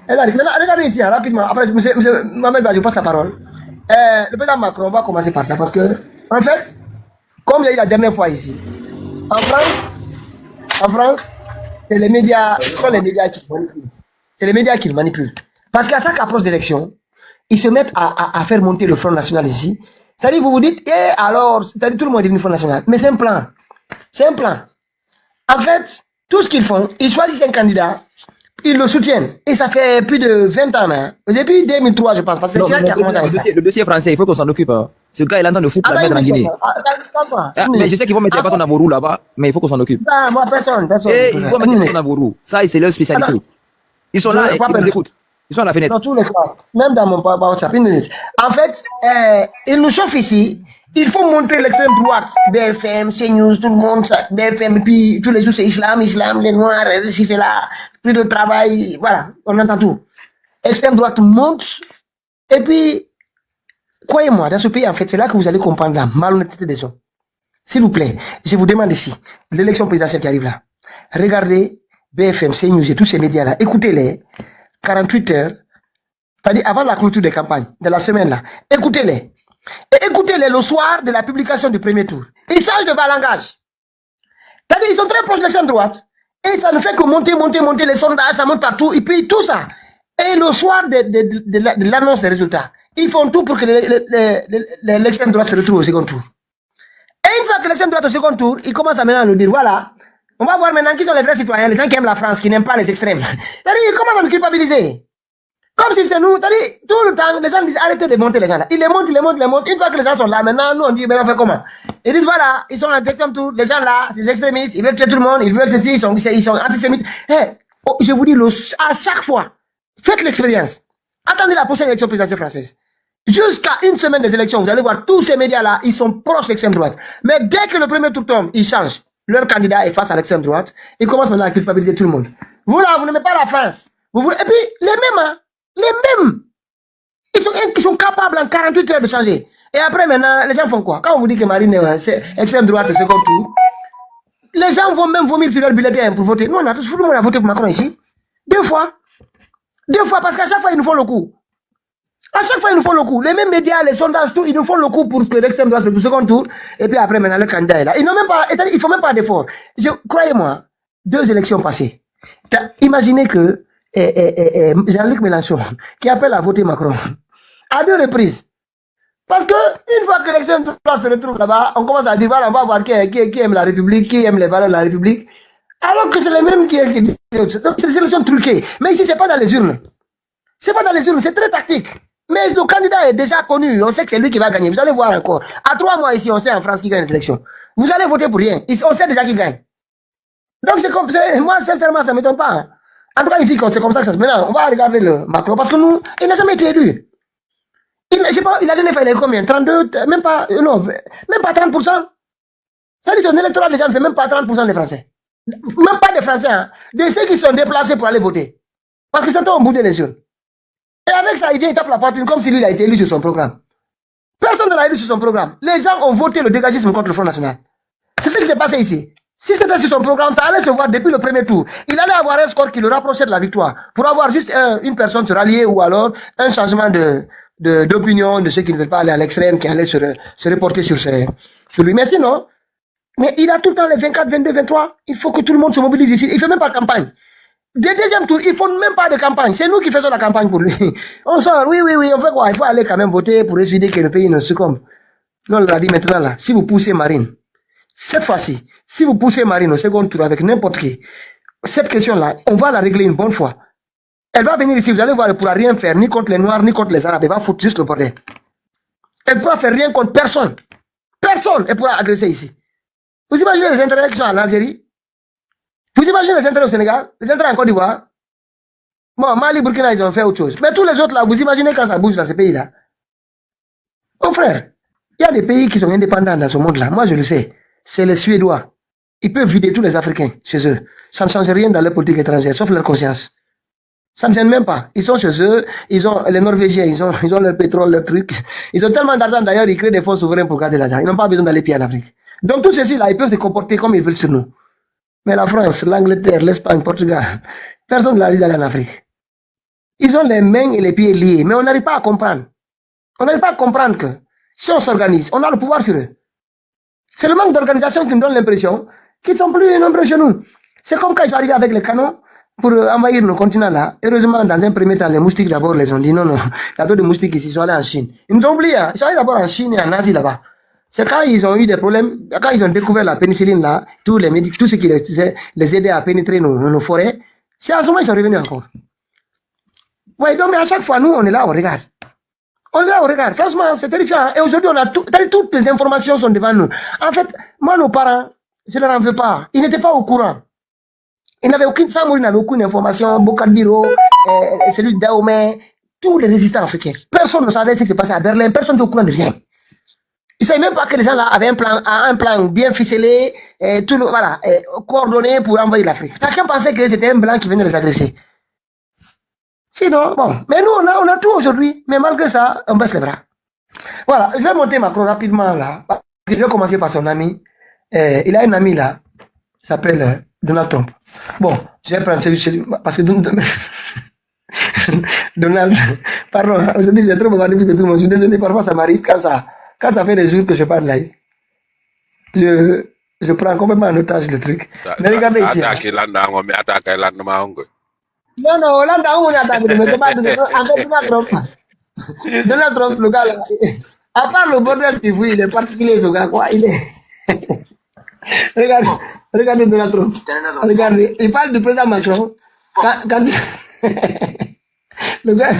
Maintenant, regardez ici, rapidement. Après, monsieur Mohamed, je passe la parole. Le président Macron, on va commencer par ça, parce que, en fait, comme j'ai dit la dernière fois ici, en France, c'est les médias, ce sont les médias qui manipulent. C'est les médias qui le manipulent. Parce qu'à chaque approche d'élection, ils se mettent à faire monter le Front National ici. C'est-à-dire, vous vous dites, alors, c'est-à-dire, tout le monde est devenu Front National. Mais c'est un plan. C'est un plan. En fait, tout ce qu'ils font, ils choisissent un candidat, ils le soutiennent. Et ça fait plus de 20 ans, hein. Depuis 2003, je pense. Parce que c'est qui a commencé avec ça. Le dossier français, il faut qu'on s'en occupe. Hein. Ce gars, il entend de foutre la mettre en Guinée. Mais je sais qu'ils vont mettre les bâtons dans vos roues là-bas, mais il faut qu'on s'en occupe. Non, moi, personne. Ils vont mettre les bâtons dans vos roues. Ça, c'est leur spécialité. Ils sont là et ils nous écoutent. Ils sont à la fenêtre. Dans tous les cas, même dans mon WhatsApp, une minute. En fait, ils nous chauffent ici. Il faut montrer l'extrême droite. BFM, CNews, tout le monde, ça. BFM, et puis tous les jours c'est islam, les noirs, si c'est là, plus de travail, voilà, on entend tout. Extrême droite monte. Et puis, croyez-moi, dans ce pays, en fait, c'est là que vous allez comprendre la malhonnêteté des hommes. S'il vous plaît, je vous demande ici, l'élection présidentielle qui arrive là, regardez BFM, CNews et tous ces médias-là, écoutez-les. 48 heures, c'est-à-dire avant la clôture des campagnes, de la semaine là, écoutez-les. Et écoutez-les le soir de la publication du premier tour. Ils changent de langage. C'est-à-dire ils sont très proches de l'extrême droite. Et ça ne fait que monter les sondages, ça monte partout, et puis tout ça. Et le soir de l'annonce des résultats, ils font tout pour que l'extrême droite se retrouve au second tour. Et une fois que l'extrême droite au second tour, ils commencent à maintenant nous dire, voilà, on va voir maintenant qui sont les vrais citoyens, les gens qui aiment la France, qui n'aiment pas les extrêmes. C'est-à-dire, ils commencent à nous culpabiliser. Comme si c'est nous, c'est-à-dire, tout le temps, les gens disent arrêtez de monter les gens là. Ils les montent, ils les montent, ils les montent. Une fois que les gens sont là, maintenant, nous on dit, ben on fait comment? Ils disent voilà, ils sont en deuxième tour, les gens là, ces extrémistes, ils veulent tuer tout le monde, ils veulent ceci, ils sont antisémites. Hey, oh, je vous dis, à chaque fois, faites l'expérience. Attendez la prochaine élection présidentielle française. Jusqu'à une semaine des élections, vous allez voir tous ces médias-là, ils sont proches de l'extrême droite. Mais dès que le premier tour tombe, ils changent. Leur candidat est face à l'extrême droite. Ils commencent maintenant à culpabiliser tout le monde. Vous là, vous n'aimez pas la France. Et puis, les mêmes, hein, les mêmes. Ils sont capables en 48 heures de changer. Et après, maintenant, les gens font quoi? Quand on vous dit que Marine c'est extrême droite, second tour, les gens vont même vomir sur leur bulletin pour voter. Nous, tout le monde a voté pour Macron ici. Deux fois, parce qu'à chaque fois, ils nous font le coup. À chaque fois, ils nous font le coup. Les mêmes médias, les sondages, tout, ils nous font le coup pour que l'extrême droite soit au second tour. Et puis après, maintenant, le candidat est là. Ils n'ont même pas, ils font même pas d'effort. Croyez-moi, 2 élections passées. Imaginez que Jean-Luc Mélenchon, qui appelle à voter Macron, à 2 reprises. Parce que une fois que l'extrême droite se retrouve là-bas, on commence à dire, voilà, on va voir qui aime la République, qui aime les valeurs de la République. Alors que c'est les mêmes qui donc c'est des élections truquées. Mais ici, c'est pas dans les urnes. C'est pas dans les urnes, c'est très tactique. Mais le candidat est déjà connu, on sait que c'est lui qui va gagner. Vous allez voir encore. À 3 mois ici, on sait en France qui gagne les élections. Vous allez voter pour rien. On sait déjà qui gagne. Donc c'est comme ça. Moi, sincèrement, ça ne m'étonne pas. Hein. En tout cas, ici, c'est comme ça que ça se passe. Maintenant, on va regarder le Macron. Parce que nous, il n'a jamais été élu. Je sais pas, il a donné, il a combien? 32, même pas 30%. C'est-à-dire son électorat, les gens ne fait même pas 30% des Français. Même pas des Français, hein. De ceux qui sont déplacés pour aller voter. Parce que c'est au bout des les yeux. Et avec ça, il vient, il tape la poitrine comme si lui, il a été élu sur son programme. Personne ne l'a élu sur son programme. Les gens ont voté le dégagisme contre le Front National. C'est ce qui s'est passé ici. Si c'était sur son programme, ça allait se voir depuis le premier tour. Il allait avoir un score qui le rapprochait de la victoire. Pour avoir juste une personne se rallier ou alors un changement d'opinion de ceux qui ne veulent pas aller à l'extrême, qui allaient se reporter sur lui. Mais sinon, il a tout le temps les 24, 22, 23. Il faut que tout le monde se mobilise ici. Il ne fait même pas de campagne. Dès le deuxième tour, ils ne font même pas de campagne. C'est nous qui faisons la campagne pour lui. On sort, oui, on fait quoi? Il faut aller quand même voter pour éviter que le pays ne succombe. Non, on l'a dit maintenant là. Si vous poussez Marine, cette fois-ci, si vous poussez Marine au second tour avec n'importe qui, cette question-là, on va la régler une bonne fois. Elle va venir ici, vous allez voir, elle ne pourra rien faire, ni contre les Noirs, ni contre les Arabes. Elle va foutre juste le bordel. Elle ne pourra faire rien contre personne. Personne ne pourra agresser ici. Vous imaginez les intérêts qui sont en Algérie? Vous imaginez les intérêts au Sénégal? Les intérêts en Côte d'Ivoire? Bon, Mali, Burkina, ils ont fait autre chose. Mais tous les autres là, vous imaginez quand ça bouge dans ces pays-là? Mon frère, il y a des pays qui sont indépendants dans ce monde-là. Moi, je le sais. C'est les Suédois. Ils peuvent vider tous les Africains chez eux. Ça ne change rien dans leur politique étrangère, sauf leur conscience. Ça ne gêne même pas. Ils sont chez eux, ils ont les Norvégiens, ils ont leur pétrole, leur truc. Ils ont tellement d'argent d'ailleurs, ils créent des fonds souverains pour garder l'argent. Ils n'ont pas besoin d'aller piller en Afrique. Donc tous ceux-ci là, ils peuvent se comporter comme ils veulent sur nous. Mais la France, l'Angleterre, l'Espagne, Portugal, personne ne l'a dit d'aller en Afrique. Ils ont les mains et les pieds liés, mais on n'arrive pas à comprendre. On n'arrive pas à comprendre que si on s'organise, on a le pouvoir sur eux. C'est le manque d'organisation qui me donne l'impression qu'ils sont plus nombreux chez nous. C'est comme quand ils sont arrivés avec les canons pour envahir nos continents là. Heureusement, dans un premier temps, les moustiques d'abord les ont dit non, il y a trop de moustiques ici, ils sont allés en Chine. Ils nous ont oublié, hein. Ils sont allés d'abord en Chine et en Asie là-bas. C'est quand ils ont eu des problèmes, quand ils ont découvert la pénicilline là, tout ce qui les aidait à pénétrer nos forêts, c'est à ce moment qu'ils sont revenus encore. Ouais, donc mais à chaque fois, nous, on est là, on regarde. On est là, on regarde. Franchement, c'est terrifiant. Et aujourd'hui, on a toutes les informations sont devant nous. En fait, moi, nos parents, je ne leur en veux pas. Ils n'étaient pas au courant. Ils n'avaient Samouri n'avait aucune information. Bokadbiro, celui de Dahomey, tous les résistants africains. Personne ne savait ce qui se passait à Berlin. Personne n'était au courant de rien. Ils ne savaient même pas que les gens là avaient un plan bien ficelé, coordonné pour envahir l'Afrique. Chacun pensait que c'était un blanc qui venait les agresser. Sinon, bon. Mais nous, on a tout aujourd'hui. Mais malgré ça, on baisse les bras. Voilà. Je vais monter Macron rapidement là. Je vais commencer par son ami. Il a un ami là. Il s'appelle Donald Trump. Bon, je vais prendre celui parce que Donald, pardon, aujourd'hui j'ai trop bavardé plus que tout le monde. Je suis désolé, parfois ça m'arrive quand ça fait des jours que je parle live. Je prends complètement en otage le truc. Mais regardez ici. Non, Hollande a une attaque, mais c'est pas en fait Donald Trump. Donald Trump, le gars là, à part le bordel qu'il fout, il est particulier ce gars, quoi. Il est. Regardez Donald Trump. Regardez, il parle du président Macron. Quand Le gars...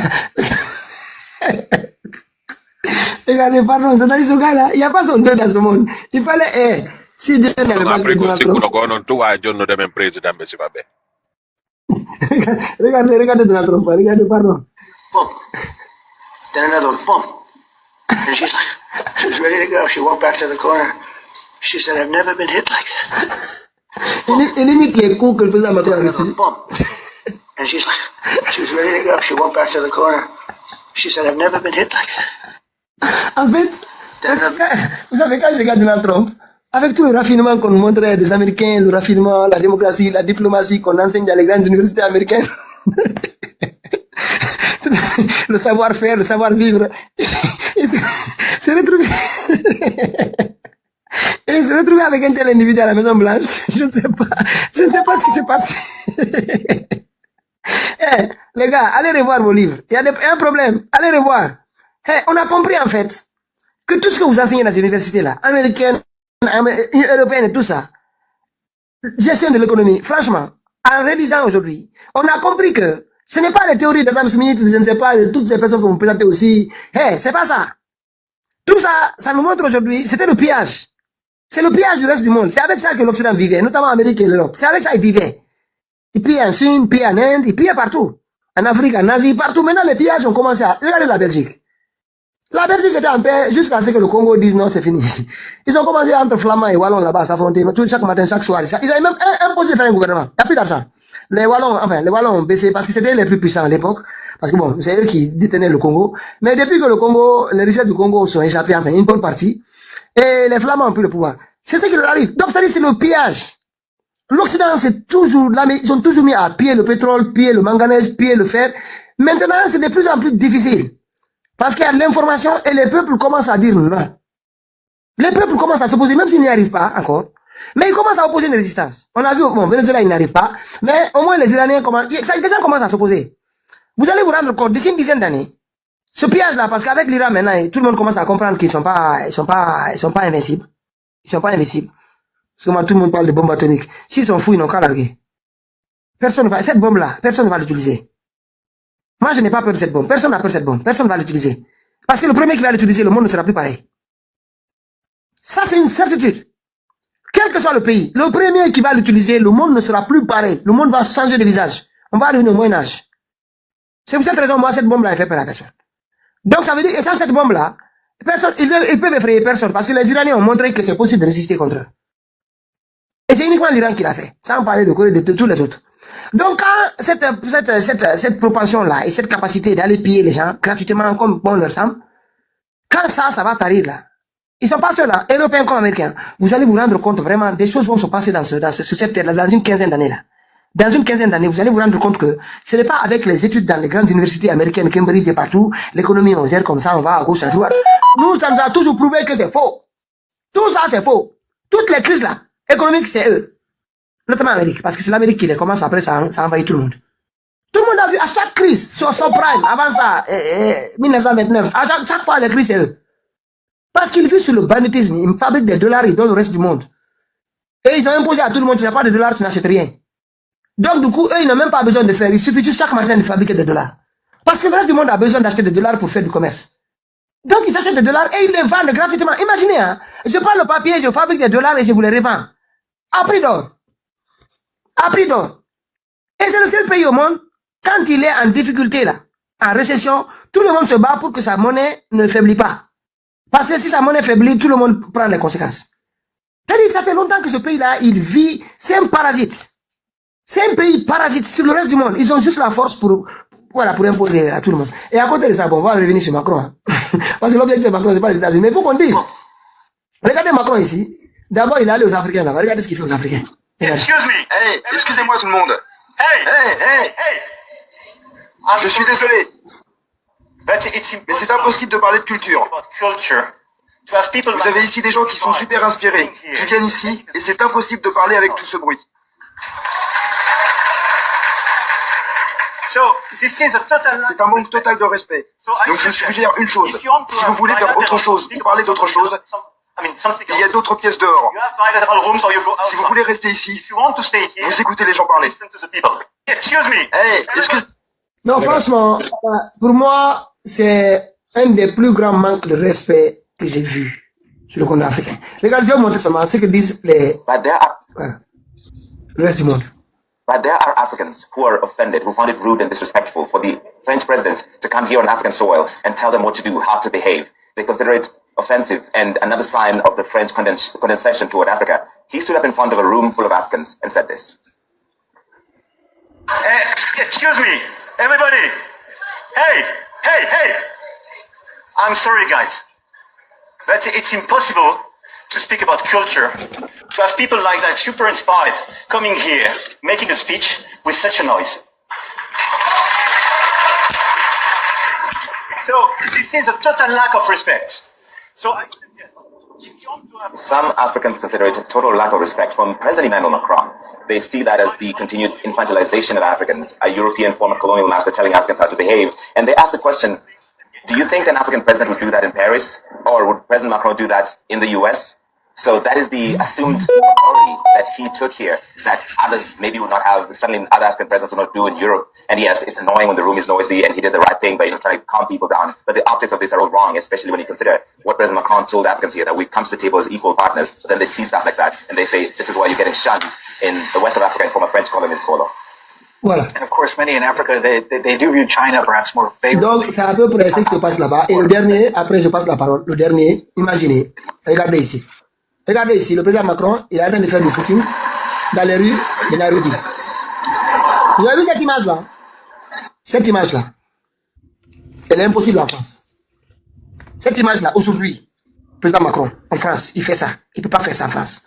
Regardez, pardon, c'est-à-dire ce gars-là, il n'y a pas son Dieu dans ce monde. Il fallait... si Dieu n'avait pas créé Donald Trump... Regardez Donald Trump, regardez, pardon. Boom. Then another one, boom. And she's like, she was ready to go. She walked back to the corner. She said, I've never been hit like that. Il imite les coups que le président Macron a reçus. Boom. And she's like, she was ready to go. She walked back to the corner. She said, I've never been hit like that. En fait, vous savez, quand je regarde Donald Trump, avec tout le raffinement qu'on montrait des Américains, le raffinement, la démocratie, la diplomatie qu'on enseigne dans les grandes universités américaines, le savoir-faire, le savoir-vivre, il s'est retrouvé... Et se retrouver avec un tel individu à la Maison Blanche, je ne sais pas ce qui s'est passé. Hey, les gars, allez revoir vos livres. Il y a un problème, allez revoir. Hey, on a compris en fait que tout ce que vous enseignez dans ces universités-là, américaines, européennes et tout ça, gestion de l'économie, franchement, en réalisant aujourd'hui, on a compris que ce n'est pas les théories d'Adam Smith, je ne sais pas, de toutes ces personnes que vous présentez aussi. Hey, c'est pas ça. Tout ça, ça nous montre aujourd'hui, c'était le pillage. C'est le pillage du reste du monde. C'est avec ça que l'Occident vivait, notamment l'Amérique et l'Europe. C'est avec ça qu'ils vivaient. Ils pillaient en Chine, ils pillaient en Inde, ils pillaient partout. En Afrique, en Asie, partout. Maintenant, les pillages ont commencé à... Regardez la Belgique. La Belgique était en paix jusqu'à ce que le Congo dise non, c'est fini. Ils ont commencé entre Flamands et Wallons là-bas à s'affronter. Chaque matin, chaque soir. Ils avaient même imposé de faire un gouvernement. Il n'y a plus d'argent. Les Wallons ont baissé parce que c'était les plus puissants à l'époque. Parce que bon, c'est eux qui détenaient le Congo. Mais depuis que le Congo, les richesses du Congo sont échappées, enfin, une bonne partie, et les Flamands ont pris le pouvoir. C'est ce qui leur arrive. Donc, c'est le pillage. L'Occident, c'est toujours, ils ont toujours mis à piller le pétrole, piller le manganèse, piller le fer. Maintenant, c'est de plus en plus difficile. Parce qu'il y a de l'information et les peuples commencent à dire non. Les peuples commencent à s'opposer, même s'ils n'y arrivent pas encore. Mais ils commencent à opposer une résistance. On a vu, bon, Venezuela, ils n'arrivent pas. Mais au moins, les Iraniens commencent, les gens commencent à s'opposer. Vous allez vous rendre compte, d'ici une dizaine d'années, ce pillage-là, parce qu'avec l'Iran maintenant, tout le monde commence à comprendre qu'ils sont pas invincibles. Ils sont pas invincibles. Parce que moi, tout le monde parle de bombes atomiques. S'ils sont fous, ils n'ont qu'à larguer. Cette bombe-là, personne ne va l'utiliser. Moi, je n'ai pas peur de cette bombe. Personne n'a peur de cette bombe. Personne ne va l'utiliser. Parce que le premier qui va l'utiliser, le monde ne sera plus pareil. Ça, c'est une certitude. Quel que soit le pays, le premier qui va l'utiliser, le monde ne sera plus pareil. Le monde va changer de visage. On va devenir au Moyen-Âge. C'est pour cette raison, moi, cette bombe-là, elle fait peur à personne. Donc, ça veut dire, et sans cette bombe-là, personne, ils peuvent effrayer personne, parce que les Iraniens ont montré que c'est possible de résister contre eux. Et c'est uniquement l'Iran qui l'a fait, sans parler de tous les autres. Donc, quand cette propension-là, et cette capacité d'aller piller les gens, gratuitement, comme bon leur semble, quand ça va t'arriver là, ils sont pas seuls, là, Européens comme Américains, vous allez vous rendre compte vraiment, des choses vont se passer sur cette terre-là, dans une quinzaine d'années là. Dans une quinzaine d'années, vous allez vous rendre compte que ce n'est pas avec les études dans les grandes universités américaines, Cambridge et partout, l'économie on gère comme ça, on va à gauche, à droite. Nous, ça nous a toujours prouvé que c'est faux. Tout ça, c'est faux. Toutes les crises là, économiques, c'est eux. Notamment l'Amérique, parce que c'est l'Amérique qui les commence après, ça envahit tout le monde. Tout le monde a vu à chaque crise, sur son prime, avant ça, 1929, à chaque fois les crises, c'est eux. Parce qu'ils vivent sur le banditisme, ils fabriquent des dollars, ils donnent au reste du monde. Et ils ont imposé à tout le monde, tu n'as pas de dollars, tu n'achètes rien. Donc, du coup, eux, ils n'ont même pas besoin de faire. Il suffit juste chaque matin de fabriquer des dollars. Parce que le reste du monde a besoin d'acheter des dollars pour faire du commerce. Donc, ils achètent des dollars et ils les vendent gratuitement. Imaginez, hein, je prends le papier, je fabrique des dollars et je vous les revends. À prix d'or. À prix d'or. Et c'est le seul pays au monde, quand il est en difficulté, là, en récession, tout le monde se bat pour que sa monnaie ne faiblit pas. Parce que si sa monnaie faiblit, tout le monde prend les conséquences. C'est-à-dire, ça fait longtemps que ce pays-là, il vit, c'est un parasite. C'est un pays parasite sur le reste du monde. Ils ont juste la force pour imposer à tout le monde. Et à côté de ça, bon, on va revenir sur Macron. Hein. Parce que l'objectif de Macron, c'est pas les États-Unis. Mais il faut qu'on dise. Regardez Macron ici. D'abord, il est allé aux Africains là-bas. Regardez ce qu'il fait aux Africains. Regardez. Excuse me. Hey, excusez-moi tout le monde. Hey. Je suis désolé. Mais c'est impossible de parler de culture. Vous avez ici des gens qui sont super inspirés, qui viennent ici, et c'est impossible de parler avec tout ce bruit. C'est un manque total de respect. Donc je suggère une chose. Si vous voulez faire autre chose ou parler d'autre chose, il y a d'autres pièces dehors. Si vous voulez rester ici, vous écoutez les gens parler. Hey, excuse. Non, franchement, pour moi, c'est un des plus grands manques de respect que j'ai vu sur le continent africain. Regarde, je vais vous montrer seulement ce que disent le reste du monde. But there are Africans who are offended, who found it rude and disrespectful for the French president to come here on African soil and tell them what to do, how to behave. They consider it offensive and another sign of the French condescension toward Africa. He stood up in front of a room full of Africans and said this. Excuse me, everybody. Hey. I'm sorry, guys. But it's impossible to speak about culture, to have people like that, super inspired, coming here, making a speech with such a noise. So this is a total lack of respect. So I suggest, if you want to have... Some Africans consider it a total lack of respect from President Emmanuel Macron. They see that as the continued infantilization of Africans, a European former colonial master telling Africans how to behave. And they ask the question, do you think an African president would do that in Paris? Or would President Macron do that in the US? So that is the assumed authority that he took here, that others maybe would not have, suddenly other African presidents would not do in Europe. And yes, it's annoying when the room is noisy and he did the right thing by trying to calm people down. But the optics of this are all wrong, especially when you consider what President Macron told Africans here, that we come to the table as equal partners. But then they see stuff like that and they say, this is why you're getting shunned in the west of Africa and former French colonies follow. Voilà. And of course, many in Africa, they do view China perhaps more favorably. Donc, c'est à peu près ce qui se passe là-bas. Et le dernier, après je passe la parole, le dernier, imaginez, regardez ici. Regardez ici, le président Macron, il est en train de faire du footing dans les rues de Nairobi. Vous avez vu cette image-là? Cette image-là, elle est impossible en France. Cette image-là, aujourd'hui, le président Macron, en France, il fait ça. Il ne peut pas faire ça en France.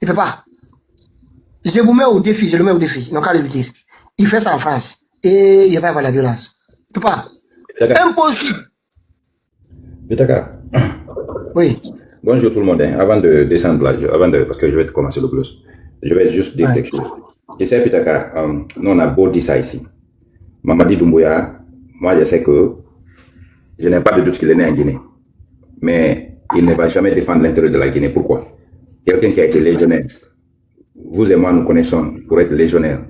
Il ne peut pas. Je vous mets au défi, je le mets au défi. Non, qu'à le dire. Il fait ça en France. Et il va y avoir la violence. Il ne peut pas. Impossible. Bitaka. Oui. Bonjour tout le monde. Avant de descendre là, parce que je vais commencer le blues, je vais juste dire quelque chose. Tu sais, Pitaka, nous on a beau dire ça ici. Mamadi Doumbouya, moi je sais que je n'ai pas de doute qu'il est né en Guinée. Mais il ne va jamais défendre l'intérêt de la Guinée. Pourquoi? Quelqu'un qui a été légionnaire, vous et moi nous connaissons pour être légionnaire.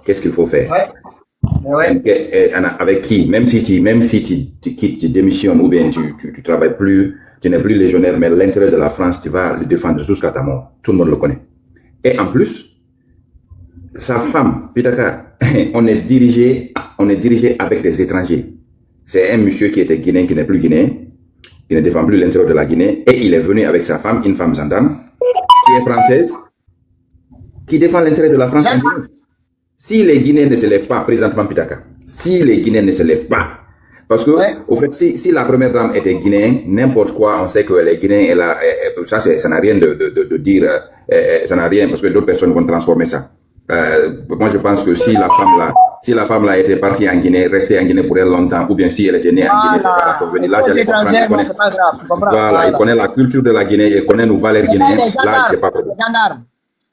Qu'est-ce qu'il faut faire? Avec qui? Même si tu quittes, tu démissionnes ou bien tu travailles plus, tu n'es plus légionnaire, mais l'intérêt de la France, tu vas le défendre jusqu'à ta mort. Tout le monde le connaît. Et en plus, sa femme, Pitaka, on est dirigé avec des étrangers. C'est un monsieur qui était guinéen, qui n'est plus guinéen, qui ne défend plus l'intérêt de la Guinée, et il est venu avec sa femme, une femme gendarme, qui est française, qui défend l'intérêt de la France. Si les Guinéens ne se lèvent pas, présentement Pitaka, si les Guinéens ne se lèvent pas, parce que, au fait, si la première dame était guinéenne, n'importe quoi, on sait que les Guinéens, ça n'a rien de dire, ça n'a rien, parce que d'autres personnes vont transformer ça. Moi, je pense que si la femme là était partie en Guinée, restée en Guinée pour elle longtemps, ou bien si elle était née en Guinée, c'est pas la souvenir. Là, j'allais comprendre. Voilà, il connaît la culture de la Guinée, il connaît nos valeurs guinéennes. Là, il pas problème.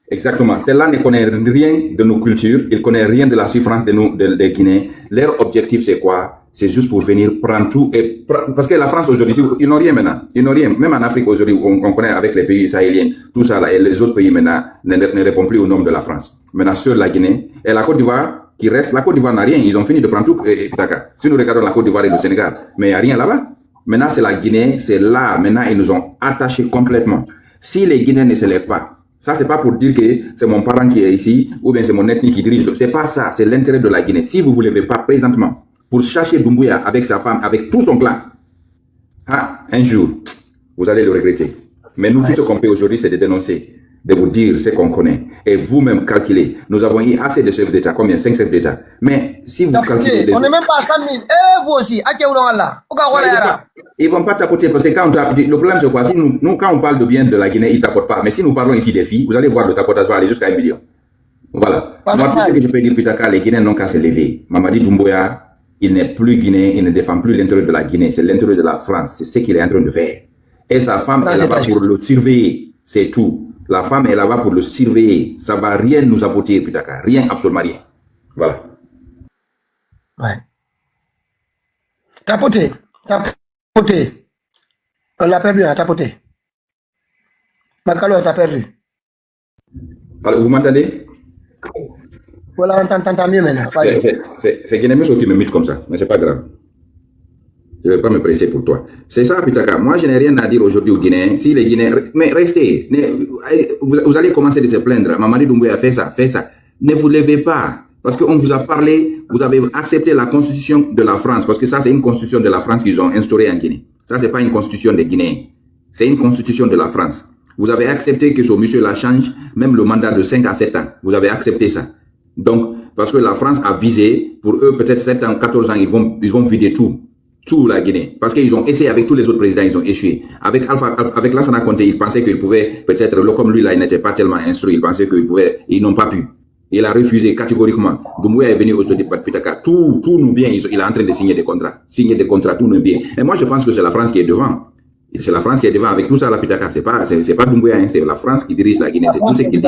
Exactement. Celle-là ne connaît rien de nos cultures, il connaît rien de la souffrance des Guinéens. Leur objectif, c'est quoi? C'est juste pour venir prendre tout parce que la France aujourd'hui, ils n'ont rien maintenant. Ils n'ont rien. Même en Afrique aujourd'hui, on connaît avec les pays sahéliens, tout ça là, et les autres pays maintenant ne répondent plus au nom de la France. Maintenant, seule la Guinée et la Côte d'Ivoire qui reste. La Côte d'Ivoire n'a rien. Ils ont fini de prendre tout. Si nous regardons la Côte d'Ivoire et le Sénégal, mais il n'y a rien là-bas. Maintenant, c'est la Guinée, c'est là. Maintenant, ils nous ont attachés complètement. Si les Guinéens ne se lèvent pas, ça, c'est pas pour dire que c'est mon parent qui est ici, ou bien c'est mon ethnie qui dirige. C'est pas ça. C'est l'intérêt de la Guinée. Si vous ne vous levez pas présentement pour chercher Doumbouya avec sa femme, avec tout son clan, un jour, vous allez le regretter. Mais nous, tout ce qu'on fait aujourd'hui, c'est de dénoncer, de vous dire ce qu'on connaît. Et vous-même calculez. Nous avons eu assez de chefs d'État. Combien? 5 chefs d'État. Mais si vous calculez... On n'est même pas à 100 000. Et vous aussi. Ils ne vont pas tapoter parce que quand le problème c'est quoi? Si nous, quand on parle de bien de la Guinée, ils ne tapotent pas. Mais si nous parlons ici des filles, vous allez voir le tapotage va aller jusqu'à 1 million. Voilà. Moi, tout ce que je peux dire, Pitaka, les Guinéens n'ont qu'à se lever. Mamadi Doumbouya, il n'est plus guinéen, il ne défend plus l'intérêt de la Guinée, c'est l'intérêt de la France. C'est ce qu'il est en train de faire. Et sa femme est là-bas pour le surveiller. C'est tout. La femme est là-bas pour le surveiller. Ça ne va rien nous apporter, Pitaka. Rien, absolument rien. Voilà. Ouais. Tapoter. On l'a perdu, hein, tapoter. Makalo, on t'a perdu. Alors, vous m'entendez? Voilà, on t'entend mieux maintenant. C'est Guinée-Bissau qui me mute comme ça, mais c'est pas grave. Je ne vais pas me presser pour toi. C'est ça, Pitaka. Moi, je n'ai rien à dire aujourd'hui aux Guinéens. Si les Guinéens... Mais restez. Vous allez commencer de se plaindre. Mamadi Doumbouya fait ça, fait ça. Ne vous levez pas. Parce qu'on vous a parlé, vous avez accepté la constitution de la France. Parce que ça, c'est une constitution de la France qu'ils ont instaurée en Guinée. Ça, c'est pas une constitution des Guinéens. C'est une constitution de la France. Vous avez accepté que ce monsieur la change, même le mandat de 5 à 7 ans. Vous avez accepté ça. Donc, parce que la France a visé, pour eux, peut-être 7 ans, 14 ans, ils vont vider tout la Guinée. Parce qu'ils ont essayé avec tous les autres présidents, ils ont échoué. Avec Lassana Conté, ils pensaient qu'ils pouvaient, peut-être, comme lui là, il n'était pas tellement instruit, ils pensaient ils n'ont pas pu. Il a refusé catégoriquement. Doumbouya est venu aujourd'hui par Pitaka. Tout nous bien, il est en train de signer des contrats. Signer des contrats, tout nous bien. Et moi, je pense que c'est la France qui est devant. C'est la France qui est devant avec tout ça, la Pitaka. C'est pas Doumbouya, hein, c'est la France qui dirige la Guinée. C'est tout ce qu'il dit.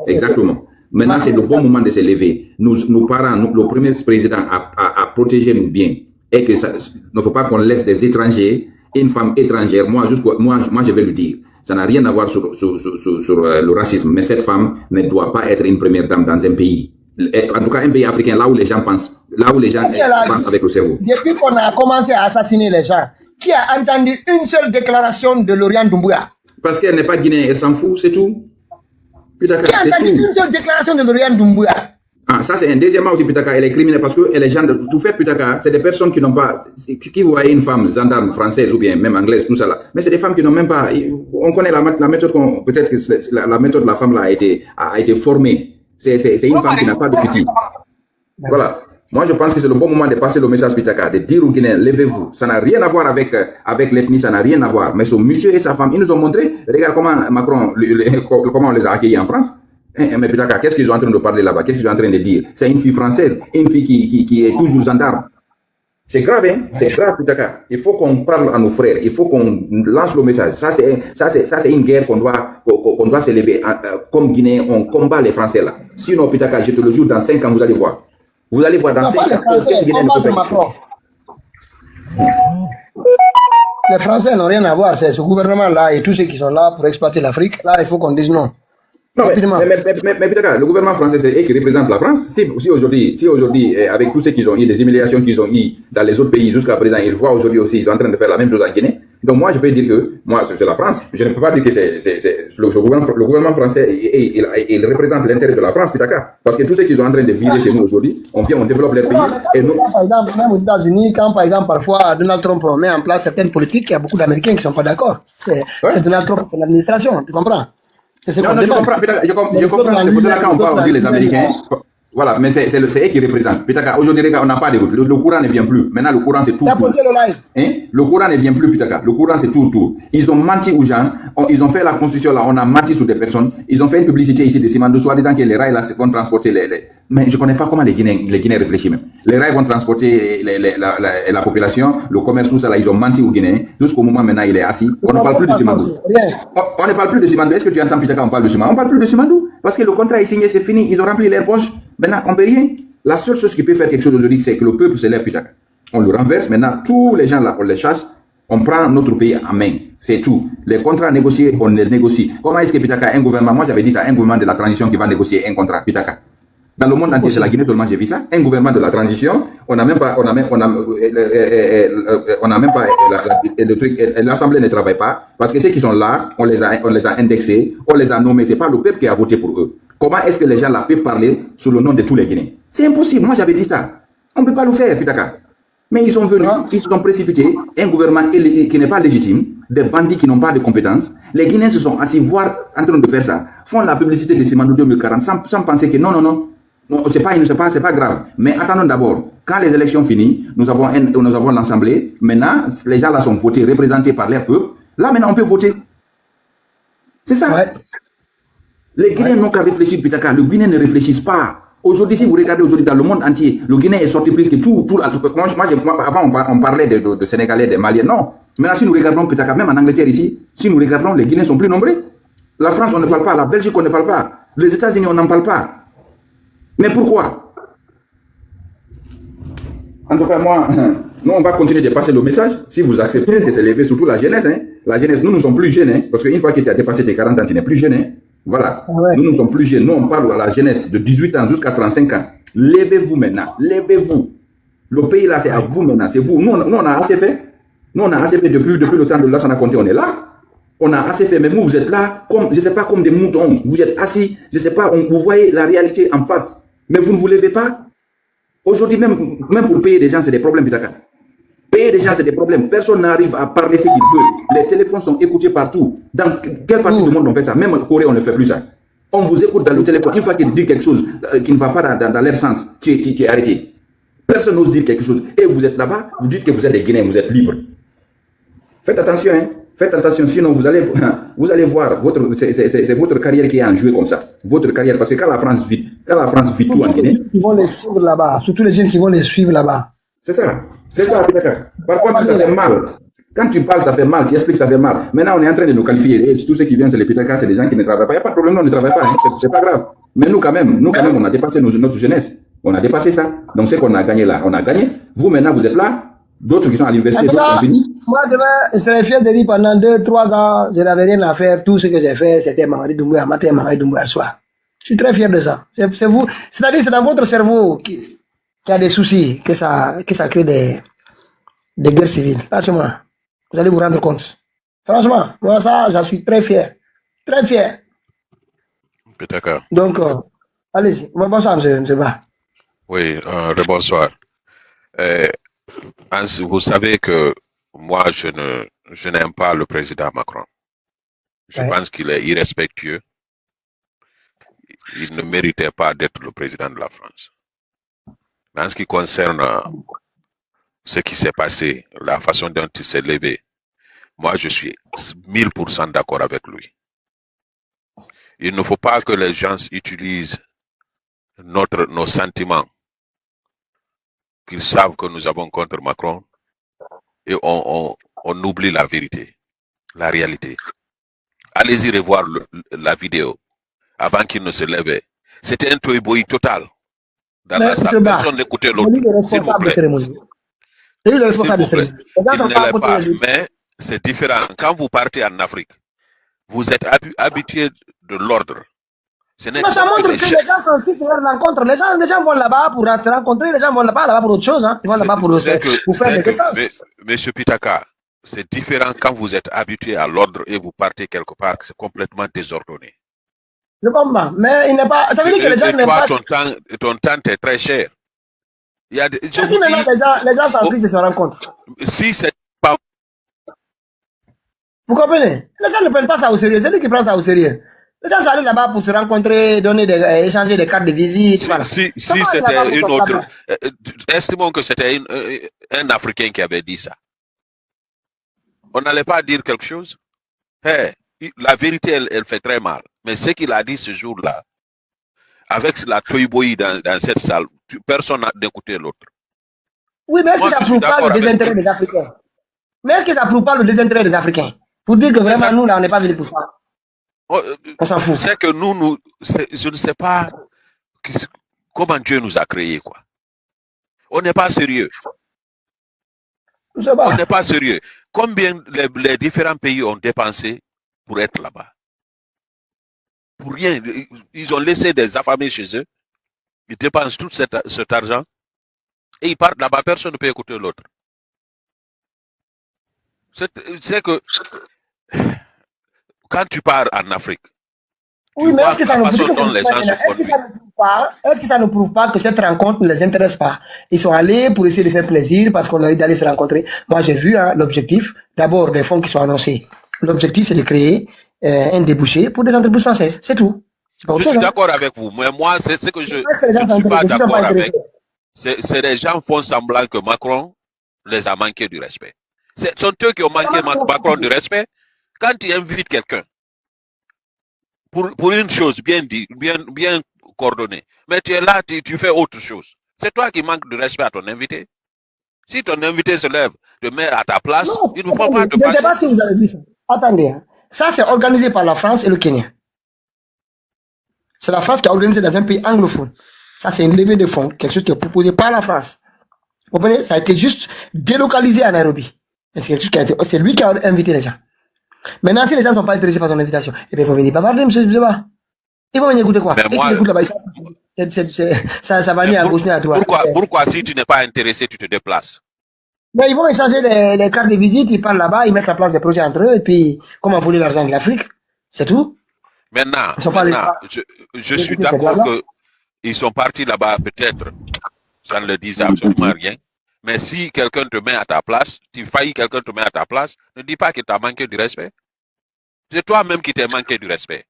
Exactement. Maintenant, c'est le bon moment de se lever. Nos parents, le premier président a protégé nous bien. Et que ça ne faut pas qu'on laisse des étrangers, une femme étrangère, moi je vais le dire, ça n'a rien à voir sur le racisme, mais cette femme ne doit pas être une première dame dans un pays. En tout cas, un pays africain, là où les gens pensent, pensent avec le cerveau. Depuis qu'on a commencé à assassiner les gens, qui a entendu une seule déclaration de Laurent Doumbouya? Parce qu'elle n'est pas guinéenne, elle s'en fout, c'est tout. Qui a entendu une seule déclaration de Laurent Doumbouya? Ah, ça c'est un deuxièmement aussi, Pitaka, elle est criminelle parce que elle est gens de tout fait, Pitaka, c'est des personnes qui n'ont pas, qui voient une femme gendarme française ou bien même anglaise, tout ça là. Mais c'est des femmes qui n'ont même pas, on connaît la méthode, peut-être que la méthode de la femme là a été formée. C'est une femme qui n'a pas de petit. Voilà. Moi, je pense que c'est le bon moment de passer le message, Pitaka, de dire aux Guinéens, levez-vous. Ça n'a rien à voir avec l'ethnie, ça n'a rien à voir. Mais ce monsieur et sa femme, ils nous ont montré, regarde comment Macron, comment on les a accueillis en France. Mais Pitaka, qu'est-ce qu'ils sont en train de parler là-bas? Qu'est-ce qu'ils sont en train de dire? C'est une fille française, une fille qui est toujours gendarme. C'est grave, hein? C'est grave, Pitaka. Il faut qu'on parle à nos frères. Il faut qu'on lance le message. Ça, c'est une guerre qu'on doit se lever. Comme Guinéens, on combat les Français là. Sinon, Pitaka, je te le jure, dans 5 ans, vous allez voir. Vous allez voir dans 5 ans. Les Français n'ont rien à voir. C'est ce gouvernement-là et tous ceux qui sont là pour exploiter l'Afrique. Là, il faut qu'on dise non. Non, mais Pitaka, le gouvernement français, c'est eux qui représentent la France. Si aujourd'hui, avec tous ceux qu'ils ont eu, les humiliations qu'ils ont eu dans les autres pays jusqu'à présent, ils voient aujourd'hui aussi, ils sont en train de faire la même chose en Guinée. Donc moi, je peux dire que, moi, c'est la France. Je ne peux pas dire que le gouvernement français, il représente l'intérêt de la France, Pitaka. Parce que tous ceux qu'ils sont en train de virer chez nous aujourd'hui, on développe leur pays. Et nous... Par exemple, même aux États-Unis, quand par exemple, parfois, Donald Trump met en place certaines politiques, il y a beaucoup d'Américains qui ne sont pas d'accord. C'est Donald Trump, c'est l'administration, tu comprends? Non, je comprends, c'est pour cela quand on parle aujourd'hui les Américains, voilà, mais c'est eux qui représentent. Pitaka, aujourd'hui, on n'a pas de route, le courant ne vient plus. Maintenant, le courant c'est tout. Le courant ne vient plus, Pitaka, le courant c'est tout. Ils ont menti aux gens, ils ont fait la constitution là, on a menti sur des personnes, ils ont fait une publicité ici de Simandou, soi-disant que les rails là vont transporter mais je ne connais pas comment les Guinéens réfléchissent même. Les rails vont transporter la population, le commerce, tout ça là, ils ont menti aux Guinéens, jusqu'au moment maintenant il est assis. On ne parle plus de Simandou. On ne parle plus de Simandou. Est-ce que tu entends, Pitaka, on parle de Simandou? On ne parle plus de Simandou. Parce que le contrat est signé, c'est fini, ils ont rempli leurs poches. Maintenant, on ne peut rien. La seule chose qui peut faire quelque chose aujourd'hui, c'est que le peuple se lève, Pitaka. On le renverse. Maintenant, tous les gens là, on les chasse. On prend notre pays en main. C'est tout. Les contrats négociés, on les négocie. Comment est-ce que, Pitaka, un gouvernement, moi j'avais dit ça, un gouvernement de la transition qui va négocier un contrat, Pitaka. Dans le monde entier, c'est la Guinée, tout le monde, j'ai vu ça. Un gouvernement de la transition, on n'a même pas, le truc, l'Assemblée ne travaille pas, parce que ceux qui sont là, on les a indexés, on les a nommés, c'est pas le peuple qui a voté pour eux. Comment est-ce que les gens là peuvent parler sous le nom de tous les Guinéens? C'est impossible, moi j'avais dit ça. On ne peut pas le faire, Pitaka. Mais ils sont venus, ils se sont précipités, un gouvernement qui n'est pas légitime, des bandits qui n'ont pas de compétences. Les Guinéens se sont assis, voire en train de faire ça, font la publicité de Simandou 2040 sans penser que non, c'est pas grave. Mais attendons d'abord, quand les élections finissent, nous avons l'Assemblée. Maintenant, les gens là sont votés, représentés par leur peuple. Là, maintenant, on peut voter. C'est ça. Ouais. Les Guinéens n'ont qu'à réfléchir, Pitaka. Le Guinéen ne réfléchissent pas. Aujourd'hui, si vous regardez aujourd'hui dans le monde entier, le Guinéen est sorti plus que tout. Avant, on parlait de Sénégalais, des Maliens. Non. Maintenant, si nous regardons, Pitaka, même en Angleterre ici, si nous regardons, les Guinéens sont plus nombreux. La France, on ne parle pas. La Belgique, on ne parle pas. Les États-Unis, on n'en parle pas. Mais pourquoi? En tout cas, moi, nous, on va continuer de passer le message. Si vous acceptez, c'est élevé surtout la jeunesse. Hein. La jeunesse, nous sommes plus jeunes. Hein, parce qu'une fois que tu as dépassé tes 40 ans, tu n'es plus jeune. Hein. Voilà. Ah ouais. Nous ne sommes plus jeunes. Nous, on parle à la jeunesse de 18 ans jusqu'à 35 ans. Levez-vous maintenant. Levez-vous. Le pays là, c'est à vous maintenant. C'est vous. Nous, on a assez fait. Nous, on a assez fait depuis le temps de Lassana Conté. On est là. On a assez fait. Mais vous êtes là, comme, je ne sais pas, comme des moutons. Vous êtes assis. Je ne sais pas, vous voyez la réalité en face. Mais vous ne vous levez pas. Aujourd'hui, même pour payer des gens, c'est des problèmes, Pitaka. Payer des gens, c'est des problèmes. Personne n'arrive à parler ce qu'il veut. Les téléphones sont écoutés partout. Dans quelle partie du monde on fait ça? Même en Corée, on ne fait plus ça. On vous écoute dans le téléphone. Une fois qu'il dit quelque chose qui ne va pas dans leur sens, tu es arrêté. Personne n'ose dire quelque chose. Et vous êtes là-bas, vous dites que vous êtes des Guinéens, vous êtes libres. Faites attention, hein. Faites attention, sinon vous allez voir, c'est votre carrière qui est en jeu comme ça. Votre carrière, parce que quand la France vit tout en Guinée. Qui vont les suivre là-bas, surtout les jeunes qui vont les suivre là-bas. C'est ça. C'est ça, parfois, ça fait mal. Quand tu parles, ça fait mal, tu expliques, ça fait mal. Maintenant, on est en train de nous qualifier. Et tous ceux qui viennent, c'est les Pitaka, c'est des gens qui ne travaillent pas. Il n'y a pas de problème, on ne travaille pas, hein. C'est pas grave. Mais nous, quand même, on a dépassé notre jeunesse. On a dépassé ça. Donc, c'est qu'on a gagné là. On a gagné. Vous, maintenant, vous êtes là. D'autres qui sont à l'université, d'autres sont venus. Moi, demain, je serais fier de dire pendant 2-3 ans, je n'avais rien à faire. Tout ce que j'ai fait, c'était Mamadi Doumbouya matin et Mamadi Doumbouya soir. Je suis très fier de ça. C'est vous. C'est-à-dire, c'est dans votre cerveau qui a des soucis, que ça crée des guerres civiles. Franchement, vous allez vous rendre compte. Franchement, moi, ça, j'en suis très fier. Très fier. Pitaka. Donc, allez-y. Bonsoir, monsieur Ba. Oui, bonsoir. Vous savez que moi, je n'aime pas le président Macron. Je pense qu'il est irrespectueux. Il ne méritait pas d'être le président de la France. En ce qui concerne ce qui s'est passé, la façon dont il s'est levé, moi, je suis 1000% d'accord avec lui. Il ne faut pas que les gens utilisent nos sentiments qu'ils savent que nous avons contre Macron et on oublie la vérité, la réalité. Allez-y revoir la vidéo avant qu'il ne se levait. C'était un toy-boy total. Dans la salle, personne n'écoutait l'autre. S'il vous plaît. Mais c'est différent. Quand vous partez en Afrique, vous êtes habitué de l'ordre. Mais ça montre que les gens s'en fichent de leur rencontre. Les gens vont là-bas pour se rencontrer, les gens vont là-bas pour autre chose. Hein. Ils vont là-bas pour faire des questions. Monsieur Pitaka, c'est différent quand vous êtes habitué à l'ordre et vous partez quelque part, c'est complètement désordonné. Je comprends, mais il n'est pas. Ça veut dire que les gens n'aiment pas. Ton temps est très cher. Si maintenant les gens s'en fichent de se rencontre. Si c'est pas. Vous comprenez? Les gens ne prennent pas ça au sérieux. C'est lui qui prend ça au sérieux. Les gens sont allés là-bas pour se rencontrer, échanger des cartes de visite. Voilà. Si c'était une autre. Estimons que c'était un Africain qui avait dit ça. On n'allait pas dire quelque chose? Hey, la vérité, elle fait très mal. Mais ce qu'il a dit ce jour-là, avec la toy-boy dans cette salle, personne n'a écouté l'autre. Oui, mais est-ce que ça ne prouve pas le désintérêt des Africains? Mais est-ce que ça ne prouve pas le désintérêt des Africains? Pour dire que vraiment, nous, là, on n'est pas venus pour ça. On s'en fout. C'est que je ne sais pas comment Dieu nous a créés, quoi. On n'est pas sérieux. On n'est pas sérieux. Combien les différents pays ont dépensé pour être là-bas? Pour rien. Ils ont laissé des affamés chez eux. Ils dépensent tout cet argent. Et ils partent là-bas. Personne ne peut écouter l'autre. C'est que quand tu pars en Afrique, oui, mais est-ce que ça ne prouve pas que cette rencontre ne les intéresse pas? Ils sont allés pour essayer de faire plaisir parce qu'on a eu d'aller se rencontrer. Moi, j'ai vu l'objectif, d'abord des fonds qui sont annoncés. L'objectif, c'est de créer un débouché pour des entreprises françaises. C'est tout. Je suis d'accord avec vous, mais moi, c'est ce que je ne suis pas d'accord avec. C'est les gens font semblant que Macron les a manqué du respect. Ce sont eux qui ont manqué Macron du respect. Quand tu invites quelqu'un pour une chose bien dit, bien coordonnée, mais tu es là, tu fais autre chose. C'est toi qui manques de respect à ton invité. Si ton invité se lève, te met à ta place, il ne faut pas te passer. Je ne sais pas si vous avez vu ça. Attendez, ça c'est organisé par la France et le Kenya. C'est la France qui a organisé dans un pays anglophone. Ça c'est une levée de fonds, quelque chose qui est proposé par la France. Vous comprenez? Ça a été juste délocalisé à Nairobi. C'est lui qui a invité les gens. Maintenant, si les gens ne sont pas intéressés par ton invitation, eh bien, il faut venir bavarder, monsieur Zeba. Ils vont venir écouter quoi? Mais Et moi, qu'ils écoutent là-bas, ça va ni à gauche ni à droite. pourquoi si tu n'es pas intéressé, tu te déplaces? Mais ils vont échanger les cartes de visite, ils parlent là-bas, ils mettent en place des projets entre eux, et puis, comment voler l'argent de l'Afrique? C'est tout. Maintenant, Ils sont pas je suis d'accord qu'ils sont partis là-bas, peut-être, ça ne le disait absolument rien. Mais si quelqu'un te met à ta place, tu faillis quelqu'un te met à ta place, ne dis pas qu'il t'a manqué du respect. C'est toi-même qui t'es manqué du respect.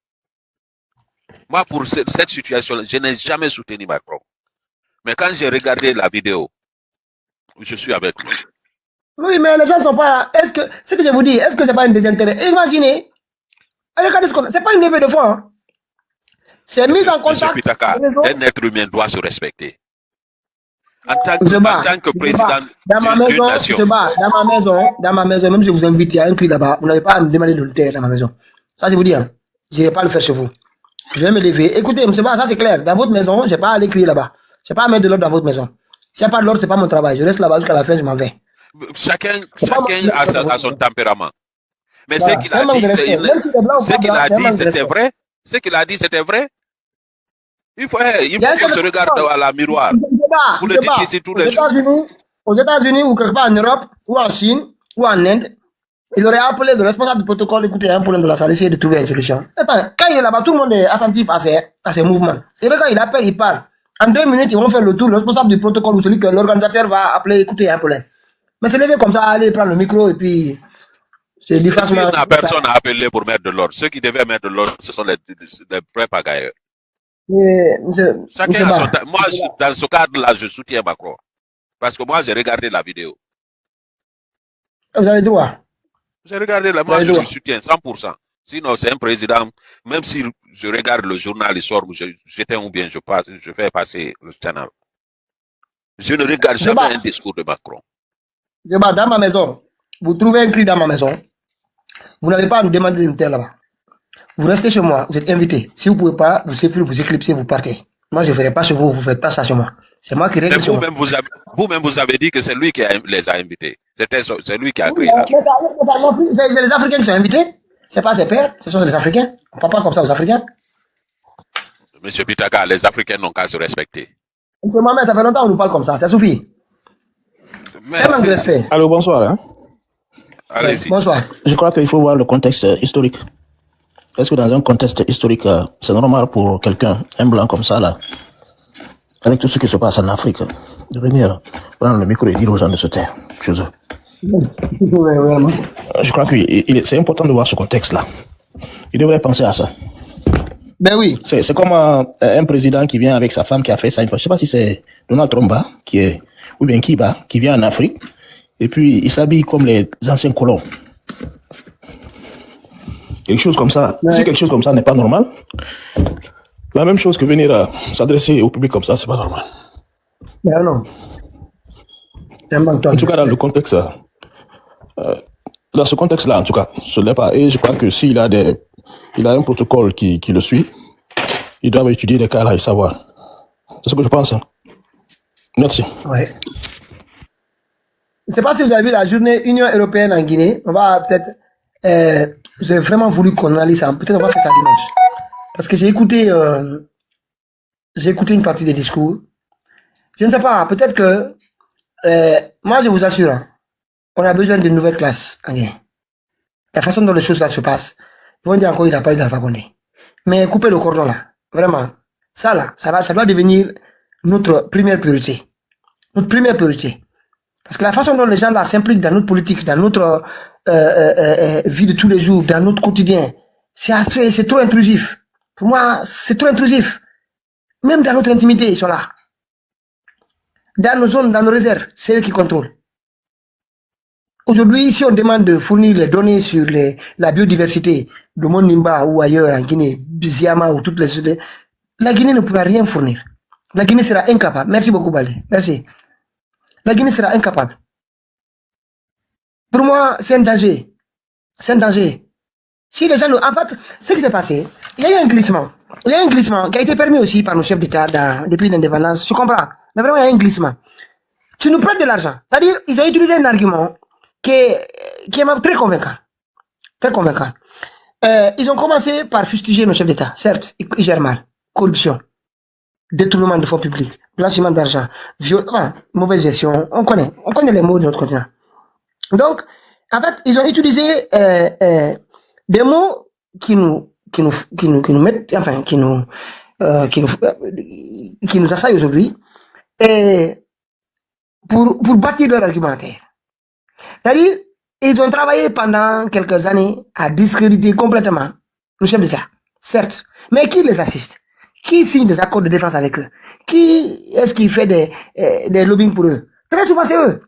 Moi, pour cette situation, je n'ai jamais soutenu Macron. Mais quand j'ai regardé la vidéo, je suis avec lui. Oui, mais les gens ne sont pas. Est-ce que, ce que je vous dis, est-ce que c'est pas un désintérêt? Imaginez, regardez ce qu'on a. C'est pas une levée de fonds. Hein. C'est mise en Monsieur contact. Pitaka, un être humain doit se respecter. En tant que président d'une nation. Dans ma maison, même si je vous invite, il y a un cri là-bas, vous n'avez pas à me demander de le taire dans ma maison. Ça, je vous dis, hein, je ne vais pas le faire chez vous. Je vais me lever. Écoutez, monsieur Ba, ça c'est clair. Dans votre maison, je n'ai pas à aller crier là-bas. Je n'ai pas à mettre de l'ordre dans votre maison. S'il n'y a pas de l'ordre, ce n'est pas mon travail. Je reste là-bas jusqu'à la fin, je m'en vais. Chacun a son tempérament. Mais Voilà. ce qu'il a dit, c'était vrai. Ce qu'il a dit, c'était vrai. Il faut qu'il se regarde à la miroir. Vous le dites ici tous les jours. Aux États-Unis ou quelque part en Europe, ou en Chine, ou en Inde, il aurait appelé le responsable du protocole, écoutez, il y a un problème de la salle, essayer de trouver une solution. Attends, quand il est là-bas, tout le monde est attentif à ses mouvements. Et là, quand il appelle, il parle. En 2 minutes, ils vont faire le tour. Le responsable du protocole ou celui que l'organisateur va appeler, écoutez, il y a un problème. Mais se lever comme ça, aller prendre le micro et puis... Si personne n'a appelé pour mettre de l'ordre, ceux qui devaient mettre de l'ordre, ce sont les vrais pagailleurs. Chacun a son temps. Moi, dans ce cadre-là, je soutiens Macron. Parce que moi, j'ai regardé la vidéo. Vous avez droit. J'ai regardé moi, je le soutiens 100%. Sinon, c'est un président, même si je regarde le journal le soir où j'éteins ou bien je fais passer le channel. Je ne regarde jamais un discours de Macron. Dans ma maison, vous trouvez un cri dans ma maison, vous n'avez pas à me demander de me taire là-bas. Vous restez chez moi, vous êtes invité. Si vous ne pouvez pas, vous éclipsez, vous partez. Moi, je ne ferai pas chez vous, vous ne faites pas ça chez moi. C'est moi qui règle chez moi. Vous-même, vous avez dit que c'est lui qui les a invités. C'est lui qui a créé la chose. C'est les Africains qui sont invités. C'est pas ses pères, ce sont les Africains. On ne parle pas comme ça aux Africains. Monsieur Pitaka, les Africains n'ont qu'à se respecter. Monsieur Mohamed, ça fait longtemps qu'on nous parle comme ça suffit. Allô, bonsoir. Hein? Allez-y. Bonsoir. Je crois qu'il faut voir le contexte historique. Est-ce que dans un contexte historique, c'est normal pour quelqu'un, un blanc comme ça, là, avec tout ce qui se passe en Afrique, de venir prendre le micro et dire aux gens de se taire chez eux? Je crois que c'est important de voir ce contexte-là. Il devrait penser à ça. Ben oui. C'est comme un président qui vient avec sa femme qui a fait ça une fois. Je ne sais pas si c'est Donald Trump ou bien qui vient en Afrique et puis il s'habille comme les anciens colons. Quelque chose comme ça. Ouais. Si quelque chose comme ça n'est pas normal, la même chose que venir s'adresser au public comme ça, c'est pas normal. Ben non. En tout cas, dans le contexte, dans ce contexte-là, en tout cas, ce n'est pas. Et je crois que s'il a un protocole qui le suit, il doit étudier les cas là et savoir. C'est ce que je pense. Hein. Merci. Ouais. Je ne sais pas si vous avez vu la journée Union européenne en Guinée. On va peut-être. J'ai vraiment voulu qu'on analyse ça. Peut-être on va faire ça dimanche. Parce que j'ai écouté une partie des discours. Je ne sais pas. Peut-être que moi, je vous assure, hein, on a besoin d'une nouvelle classe en Guinée. La façon dont les choses là se passent. Ils vont dire encore il n'a pas eu d'Alpha Condé. Mais couper le cordon là, vraiment, ça là, ça doit devenir notre première priorité. Notre première priorité. Parce que la façon dont les gens là s'impliquent dans notre politique, dans notre vie de tous les jours, dans notre quotidien, c'est trop intrusif. Pour moi, c'est trop intrusif. Même dans notre intimité, ils sont là. Dans nos zones, dans nos réserves, c'est eux qui contrôlent. Aujourd'hui, si on demande de fournir les données sur la biodiversité de Monimba ou ailleurs en Guinée, Biziama ou toutes les autres, la Guinée ne pourra rien fournir. La Guinée sera incapable. Merci beaucoup, Balé. Merci. La Guinée sera incapable. Pour moi, c'est un danger. C'est un danger. Si les gens... En fait, ce qui s'est passé, il y a eu un glissement. Il y a eu un glissement qui a été permis aussi par nos chefs d'État depuis l'indépendance. Je comprends. Mais vraiment, il y a eu un glissement. Tu nous prêtes de l'argent. C'est-à-dire, ils ont utilisé un argument qui est très convaincant. Très convaincant. Ils ont commencé par fustiger nos chefs d'État. Certes, ils gèrent mal. Corruption, détournement de fonds publics, blanchiment d'argent, mauvaise gestion. On connaît les mots de notre continent. Donc, en fait, ils ont utilisé des mots qui nous mettent, enfin, qui nous assaillent aujourd'hui, et pour bâtir leur argumentaire. C'est-à-dire, ils ont travaillé pendant quelques années à discréditer complètement le chef d'État. Certes. Mais qui les assiste? Qui signe des accords de défense avec eux? Qui est-ce qui fait des lobbying pour eux? Très souvent, c'est eux.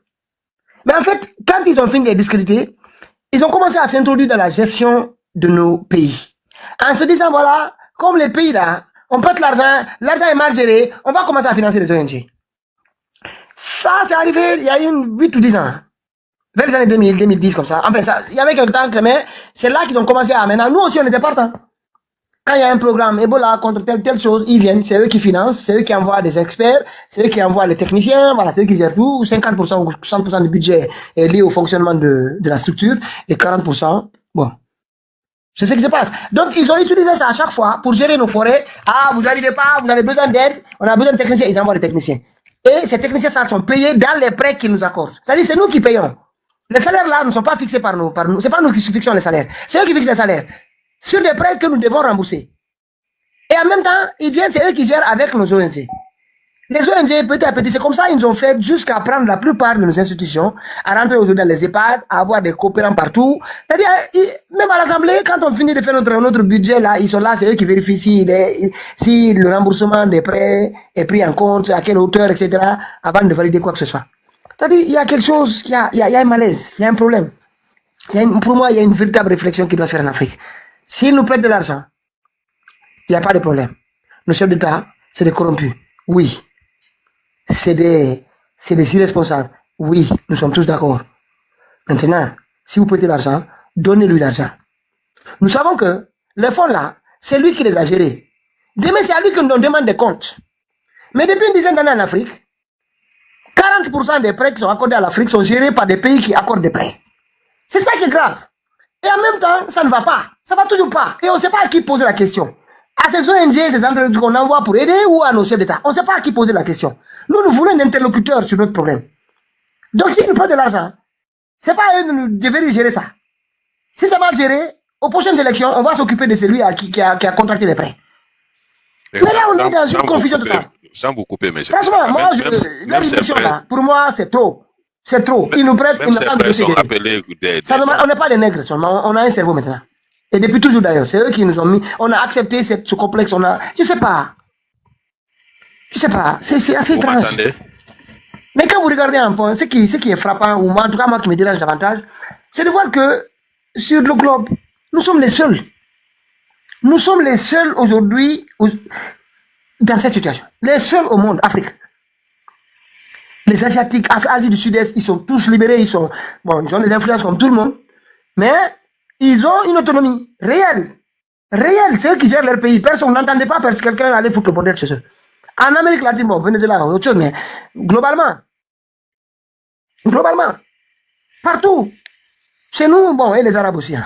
Mais en fait, quand ils ont fini de les discréditer, ils ont commencé à s'introduire dans la gestion de nos pays. En se disant, voilà, comme les pays là, on prête l'argent est mal géré, on va commencer à financer les ONG. Ça, c'est arrivé il y a 8 ou 10 ans. Vers les années 2000, 2010, comme ça. Enfin, ça, il y avait quelques temps, mais c'est là qu'ils ont commencé à... Maintenant, nous aussi, on était partants. Quand il y a un programme Ebola contre telle chose, ils viennent, c'est eux qui financent, c'est eux qui envoient des experts, c'est eux qui envoient les techniciens, voilà, c'est eux qui gèrent tout. 50% ou 100% du budget est lié au fonctionnement de la structure, et 40%, bon. C'est ce qui se passe. Donc, ils ont utilisé ça à chaque fois pour gérer nos forêts. Ah, vous n'arrivez pas, vous avez besoin d'aide, on a besoin de techniciens, ils envoient des techniciens. Et ces techniciens, ça, sont payés dans les prêts qu'ils nous accordent. C'est-à-dire, c'est nous qui payons. Les salaires là ne sont pas fixés par nous. C'est pas nous qui fixons les salaires. C'est eux qui fixent les salaires. Sur des prêts que nous devons rembourser. Et en même temps, ils viennent, c'est eux qui gèrent avec nos ONG. Les ONG, petit à petit, c'est comme ça, ils nous ont fait jusqu'à prendre la plupart de nos institutions, à rentrer aujourd'hui dans les EHPAD, à avoir des coopérants partout. C'est-à-dire, même à l'Assemblée, quand on finit de faire notre budget là, ils sont là, c'est eux qui vérifient si le remboursement des prêts est pris en compte, à quelle hauteur, etc., avant de valider quoi que ce soit. C'est-à-dire, il y a quelque chose, il y a un malaise, il y a un problème. Pour moi, il y a une véritable réflexion qui doit se faire en Afrique. S'ils nous prêtent de l'argent, il n'y a pas de problème. Nos chefs d'État, c'est des corrompus. Oui. C'est des irresponsables. Oui, nous sommes tous d'accord. Maintenant, si vous prêtez l'argent, donnez-lui l'argent. Nous savons que les fonds là, c'est lui qui les a gérés. Demain, c'est à lui que nous demande des comptes. Mais depuis une dizaine d'années en Afrique, 40% des prêts qui sont accordés à l'Afrique sont gérés par des pays qui accordent des prêts. C'est ça qui est grave. Et en même temps, ça ne va pas. Ça va toujours pas. Et on ne sait pas à qui poser la question. À ces ONG, ces entreprises qu'on envoie pour aider ou à nos chefs d'État. On ne sait pas à qui poser la question. Nous voulons un interlocuteur sur notre problème. Donc, s'ils nous prennent de l'argent, c'est pas à eux de devoir gérer ça. Si ça va gérer, aux prochaines élections, on va s'occuper de celui qui a contracté les prêts. Mais là, on est dans une confusion totale. Sans vous couper, mais franchement, moi, la réflexion là, pour moi, c'est trop. C'est trop. Ils nous prêtent, ils n'ont pas de gérer. On n'est pas des nègres seulement, on a un cerveau maintenant. Et depuis toujours d'ailleurs, c'est eux qui nous ont mis, on a accepté ce complexe, je sais pas, c'est assez étrange. Mais quand vous regardez un peu, ce qui est frappant, ou moi, en tout cas moi qui me dérange davantage, c'est de voir que sur le globe, nous sommes les seuls. Nous sommes les seuls aujourd'hui dans cette situation. Les seuls au monde, Afrique. Les Asiatiques, Asie du Sud-Est, ils sont tous libérés, ils ont des influences comme tout le monde, mais ils ont une autonomie réelle. Réelle, c'est eux qui gèrent leur pays. Personne n'entendait pas parce que quelqu'un allait foutre le bordel chez eux. En Amérique latine, bon, Venezuela, autre chose, mais globalement, partout. Chez nous, bon, et les Arabes aussi. Hein.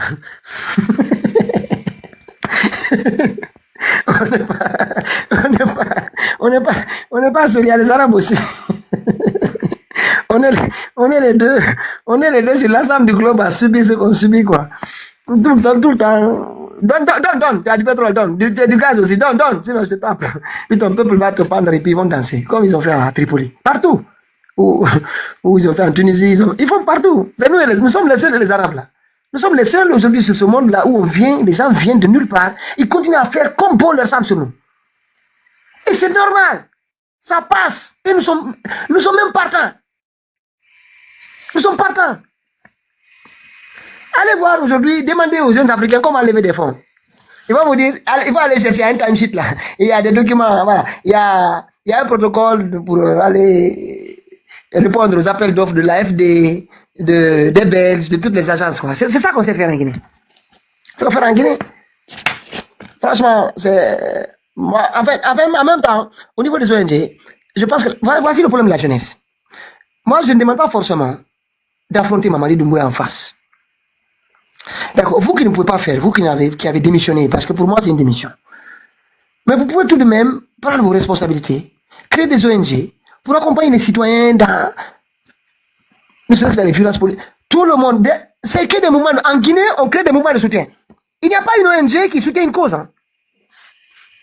on n'est pas seuls, il y a les Arabes aussi. on est les deux sur l'ensemble du globe à subir ce qu'on subit, quoi. Tout le temps. Donne, tu as du pétrole, donne. Du gaz aussi, donne, sinon je te tape. Puis ton peuple va te prendre et puis ils vont danser, comme ils ont fait à Tripoli. Partout. Ou ils ont fait en Tunisie, ils font partout. Nous sommes les seuls, les Arabes, là. Nous sommes les seuls aujourd'hui sur ce monde-là où les gens viennent de nulle part, ils continuent à faire comme bon leur semble sur nous. Et c'est normal. Ça passe. Et nous sommes même partants. Nous sommes partants. Allez voir aujourd'hui, demandez aux jeunes Africains comment lever des fonds. Ils vont vous dire, il faut aller chercher un timesheet là. Il y a des documents, voilà. Il y a un protocole pour aller répondre aux appels d'offres de l'AFD, des Belges, de toutes les agences, quoi. C'est ça qu'on sait faire en Guinée. C'est qu'on fait en Guinée. Franchement, c'est, moi, en fait, en même temps, au niveau des ONG, je pense que, voici le problème de la jeunesse. Moi, je ne demande pas forcément d'affronter Mamadi Doumbouya en face. D'accord, vous qui ne pouvez pas faire, vous qui avez démissionné, parce que pour moi c'est une démission. Mais vous pouvez tout de même prendre vos responsabilités, créer des ONG pour accompagner les citoyens dans, ne serait-ce que dans les violences politiques. Tout le monde, c'est que des mouvements, en Guinée, on crée des mouvements de soutien. Il n'y a pas une ONG qui soutient une cause. Hein.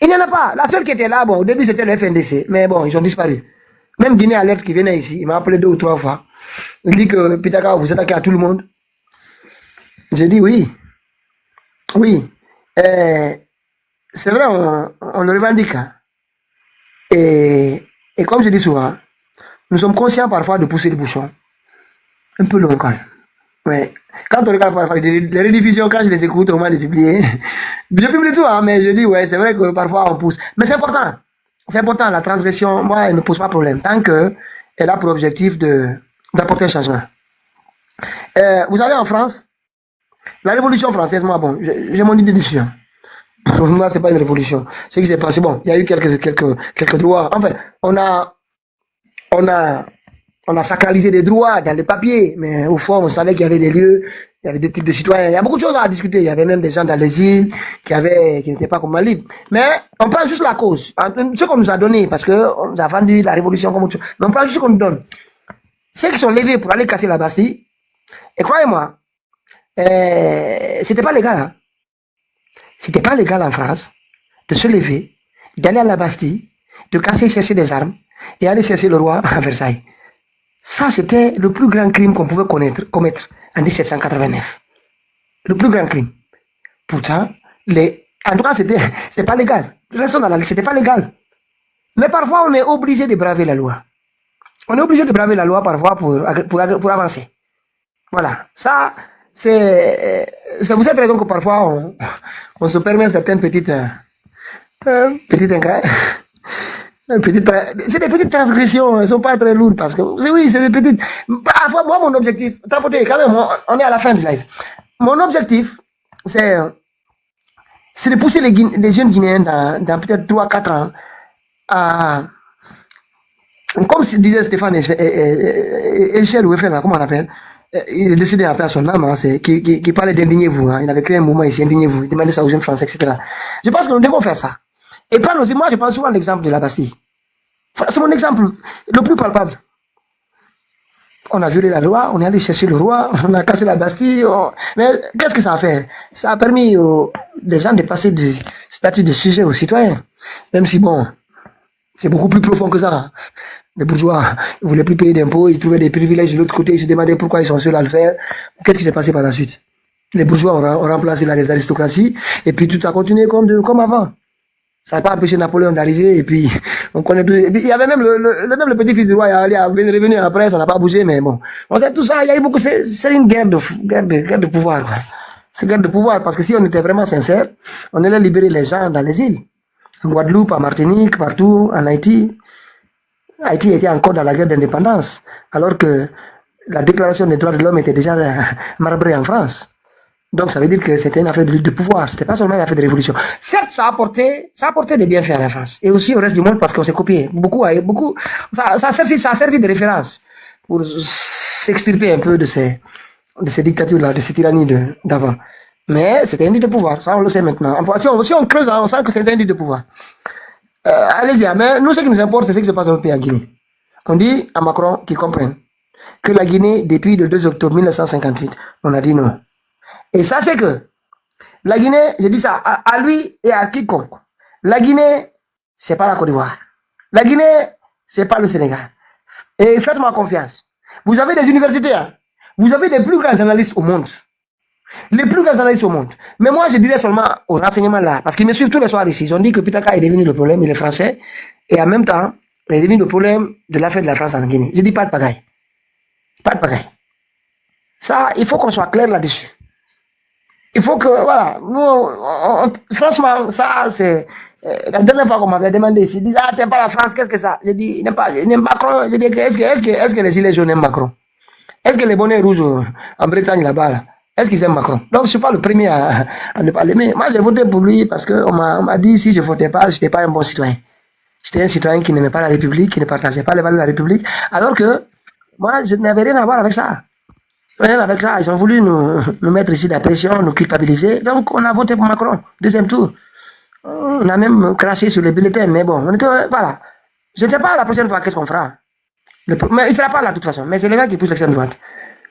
Il n'y en a pas. La seule qui était là, bon, au début c'était le FNDC, mais bon, ils ont disparu. Même Guinée Alerte qui venait ici, il m'a appelé 2 ou 3 fois. Il dit que Pitaka, vous attaquez à tout le monde. J'ai dit oui. Oui. C'est vrai, on le revendique. Hein. Et comme je dis souvent, nous sommes conscients parfois de pousser le bouchon. Un peu long quand même. Ouais. Quand on regarde parfois les rediffusions, quand je les écoute, au moins les publier. Je publie tout, hein, mais je dis, ouais, c'est vrai que parfois on pousse. Mais c'est important. C'est important, la transgression, moi, elle ne pose pas de problème. Tant qu'elle a pour objectif d'apporter un changement. Vous savez, en France, la Révolution française, moi, bon, j'ai mon idée dessus. Hein. Moi, c'est pas une révolution. Ce qui s'est passé, bon, il y a eu quelques droits. Enfin, on a sacralisé des droits dans les papiers, mais au fond, on savait qu'il y avait des lieux, il y avait des types de citoyens. Il y a beaucoup de choses à discuter. Il y avait même des gens dans les îles qui n'étaient pas comme libres. Mais on prend juste la cause. Ce qu'on nous a donné, parce qu'on nous a vendu la révolution comme autre chose. Mais on prend juste ce qu'on nous donne. Ceux qui sont levés pour aller casser la Bastille, et croyez-moi, c'était pas légal. Hein. C'était pas légal en France de se lever, d'aller à la Bastille, de casser, chercher des armes et aller chercher le roi à Versailles. Ça, c'était le plus grand crime qu'on pouvait commettre en 1789. Le plus grand crime. Pourtant, en tout cas, c'était pas légal. Restons dans la liste, c'était pas légal. Mais parfois, on est obligé de braver la loi. On est obligé de braver la loi parfois pour avancer. Voilà. Ça, c'est pour cette raison que parfois, on se permet certaines petites c'est des petites transgressions, elles ne sont pas très lourdes parce que, oui, c'est des petites. Parfois, moi, mon objectif, tapoter, quand même, on est à la fin du live. Mon objectif, c'est de pousser les jeunes Guinéens dans peut-être 3-4 ans à, comme disait Stéphane Echel ou Eiffel, comment on appelle, il est décédé après à son âme, hein, qui parlait d'indignez-vous, hein, il avait créé un mouvement ici, indignez-vous, il demandait ça aux jeunes Français, etc. Je pense que nous devons faire ça. Et prendre aussi, moi je prends souvent l'exemple de la Bastille. C'est mon exemple le plus palpable. On a violé la loi, on est allé chercher le roi, on a cassé la Bastille. Mais qu'est-ce que ça a fait? Ça a permis aux gens de passer du statut de sujet aux citoyens. Même si bon, c'est beaucoup plus profond que ça. Les bourgeois ne voulaient plus payer d'impôts, ils trouvaient des privilèges de l'autre côté, ils se demandaient pourquoi ils sont seuls à le faire. Qu'est-ce qui s'est passé par la suite? Les bourgeois ont remplacé les aristocraties et puis tout a continué comme avant. Ça n'a pas empêché Napoléon d'arriver, et puis, on connaît tout. Il y avait même le petit-fils du roi, il est revenu après, ça n'a pas bougé, mais bon. On sait tout ça, il y a eu beaucoup, c'est une guerre de pouvoir, quoi. C'est une guerre de pouvoir, parce que si on était vraiment sincère, on allait libérer les gens dans les îles. En Guadeloupe, en Martinique, partout, en Haïti. Haïti était encore dans la guerre d'indépendance, alors que la déclaration des droits de l'homme était déjà marbrée en France. Donc, ça veut dire que c'était une affaire de lutte de pouvoir. C'était pas seulement une affaire de révolution. Certes, ça a apporté des bienfaits à la France. Et aussi au reste du monde parce qu'on s'est copié. Beaucoup, ça a servi de référence pour s'extirper un peu de ces dictatures-là, de ces tyrannies d'avant. Mais c'était une lutte de pouvoir. Ça, on le sait maintenant. Enfin, si on creuse, on sent que c'était une lutte de pouvoir. Allez-y, mais nous, ce qui nous importe, c'est ce qui se passe dans le pays en Guinée. On dit à Macron qu'il comprenne que la Guinée, depuis le 2 octobre 1958, on a dit non. Et sachez que la Guinée, je dis ça à lui et à quiconque. La Guinée, c'est pas la Côte d'Ivoire. La Guinée, c'est pas le Sénégal. Et faites-moi confiance. Vous avez des universités, hein. Vous avez les plus grands analystes au monde. Les plus grands analystes au monde. Mais moi, je dirais seulement aux renseignements là, parce qu'ils me suivent tous les soirs ici. Ils ont dit que Pitaka est devenu le problème, il est français, et en même temps, il est devenu le problème de l'affaire de la France en Guinée. Je dis pas de pagaille. Pas de pagaille. Ça, il faut qu'on soit clair là-dessus. Il faut que, voilà, nous, franchement, ça, c'est, la dernière fois qu'on m'avait demandé ici, ils disaient, ah, t'aimes pas la France, qu'est-ce que ça? Je dis, il n'aime Macron. Je dis, est-ce que les gilets jaunes aiment Macron? Est-ce que les bonnets rouges en Bretagne là-bas, là, est-ce qu'ils aiment Macron? Donc, je suis pas le premier à ne pas l'aimer. Moi, j'ai voté pour lui parce qu'on m'a dit, si je votais pas, j'étais pas un bon citoyen. J'étais un citoyen qui n'aimait pas la République, qui ne partageait pas les valeurs de la République, alors que, moi, je n'avais rien à voir avec ça. Même avec ça, ils ont voulu nous mettre ici la pression, nous culpabiliser. Donc, on a voté pour Macron, deuxième tour. On a même craché sur les bulletins, mais bon, on était, voilà. Je ne sais pas la prochaine fois qu'est-ce qu'on fera. Mais il ne sera pas là de toute façon, mais c'est les gars qui poussent l'extrême droite.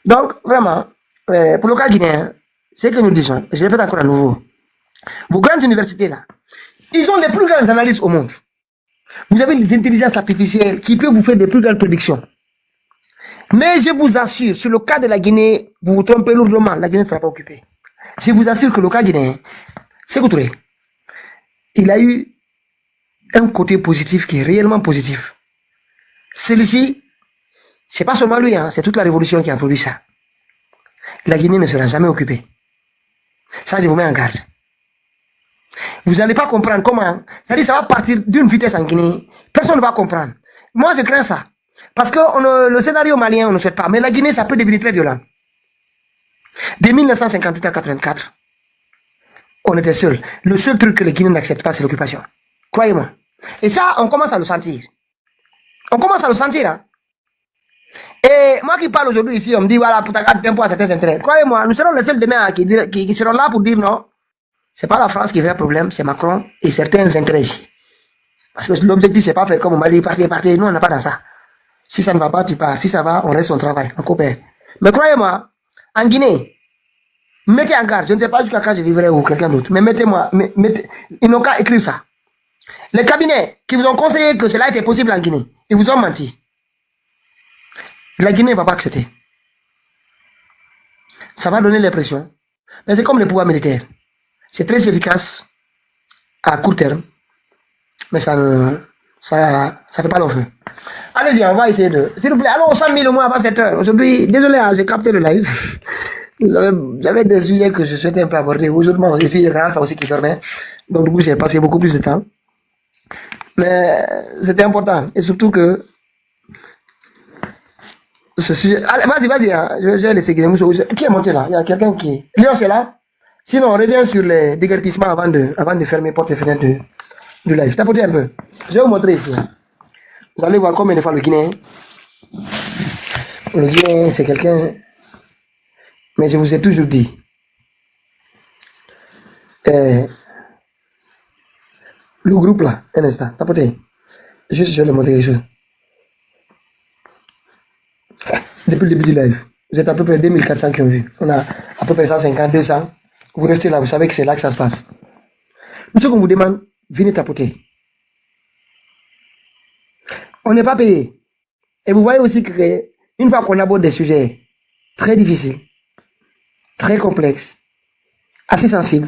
Donc, vraiment, pour le cas guinéen, ce que nous disons, je répète encore à nouveau, vos grandes universités là, ils ont les plus grandes analyses au monde. Vous avez les intelligences artificielles qui peuvent vous faire des plus grandes prédictions. Mais je vous assure, sur le cas de la Guinée, vous vous trompez lourdement, la Guinée ne sera pas occupée. Je vous assure que le cas guinéen, Sékou Touré, il a eu un côté positif qui est réellement positif. Celui-ci, c'est pas seulement lui, hein, c'est toute la révolution qui a produit ça. La Guinée ne sera jamais occupée. Ça, je vous mets en garde. Vous n'allez pas comprendre comment. C'est-à-dire, ça va partir d'une vitesse en Guinée. Personne ne va comprendre. Moi, je crains ça. Parce que le scénario malien, on ne souhaite pas. Mais la Guinée, ça peut devenir très violent. De 1958 à 84, on était seuls. Le seul truc que les Guinéens n'acceptent pas, c'est l'occupation. Croyez-moi. Et ça, on commence à le sentir. On commence à le sentir. Hein. Et moi qui parle aujourd'hui ici, on me dit, voilà, pour ta garde tempo à certains intérêts. Croyez-moi, nous serons les seuls demain qui seront là pour dire non. C'est pas la France qui fait un problème, c'est Macron et certains intérêts ici. Parce que l'objectif, c'est pas faire comme on m'a dit, partir. Nous, on n'a pas dans ça. Si ça ne va pas, tu pars. Si ça va, on reste son travail, on coopère. Mais croyez-moi, en Guinée, mettez en garde, je ne sais pas jusqu'à quand je vivrai ou quelqu'un d'autre, mais mettez-moi, ils n'ont qu'à écrire ça. Les cabinets qui vous ont conseillé que cela était possible en Guinée, ils vous ont menti. La Guinée ne va pas accepter. Ça va donner l'impression. Mais c'est comme le pouvoir militaire. C'est très efficace à court terme, mais ça fait pas long feu. Allez-y, on va essayer de... S'il vous plaît, allons 100 000 au moins avant 7 heures. Aujourd'hui, désolé, hein, j'ai capté le live. J'avais des sujets que je souhaitais un peu aborder. Aujourd'hui, j'ai fait le Alpha aussi qui dormait. Donc, du coup, j'ai passé beaucoup plus de temps. Mais c'était important. Et surtout que ce sujet... Allez, vas-y, hein. Je vais laisser Guinée. Qui est monté là? Il y a quelqu'un qui... Lyon, c'est là? Sinon, on revient sur les déguerpissements avant de fermer porte et fenêtre du live. Tapotez un peu. Je vais vous montrer ici. Vous allez voir combien de fois le Guinéen, c'est quelqu'un... Mais je vous ai toujours dit, le groupe là, un instant, tapotez. Juste, je vais le montrer quelque chose. Depuis le début du live, vous êtes à peu près 2400 qui ont vu. On a à peu près 150, 200. Vous restez là, vous savez que c'est là que ça se passe. Nous, ce qu'on vous demande, venez tapoter. On n'est pas payé. Et vous voyez aussi que une fois qu'on aborde des sujets très difficiles, très complexes, assez sensibles,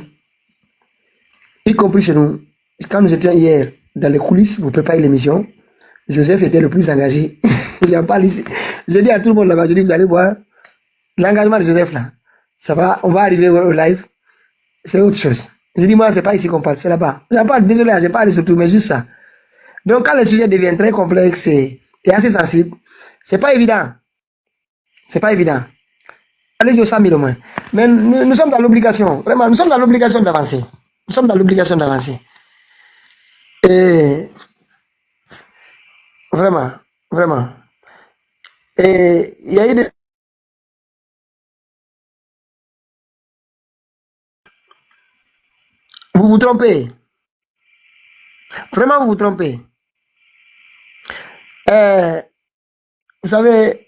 y compris chez nous, quand nous étions hier dans les coulisses pour préparer l'émission, Joseph était le plus engagé. J'en parle ici. Je dis à tout le monde là-bas, je dis, vous allez voir, l'engagement de Joseph là, ça va, on va arriver au live, c'est autre chose. Je dis, moi, c'est pas ici qu'on parle, c'est là-bas. J'en parle, désolé, je parle surtout, mais juste ça. Donc, quand le sujet devient très complexe et assez sensible, c'est pas évident. C'est pas évident. Allez-y au 100 000 au moins. Mais nous sommes dans l'obligation, vraiment, nous sommes dans l'obligation d'avancer. Nous sommes dans l'obligation d'avancer. Et vraiment, vraiment. Et il y a eu des... Vous vous trompez. Vraiment, vous vous trompez. Vous savez,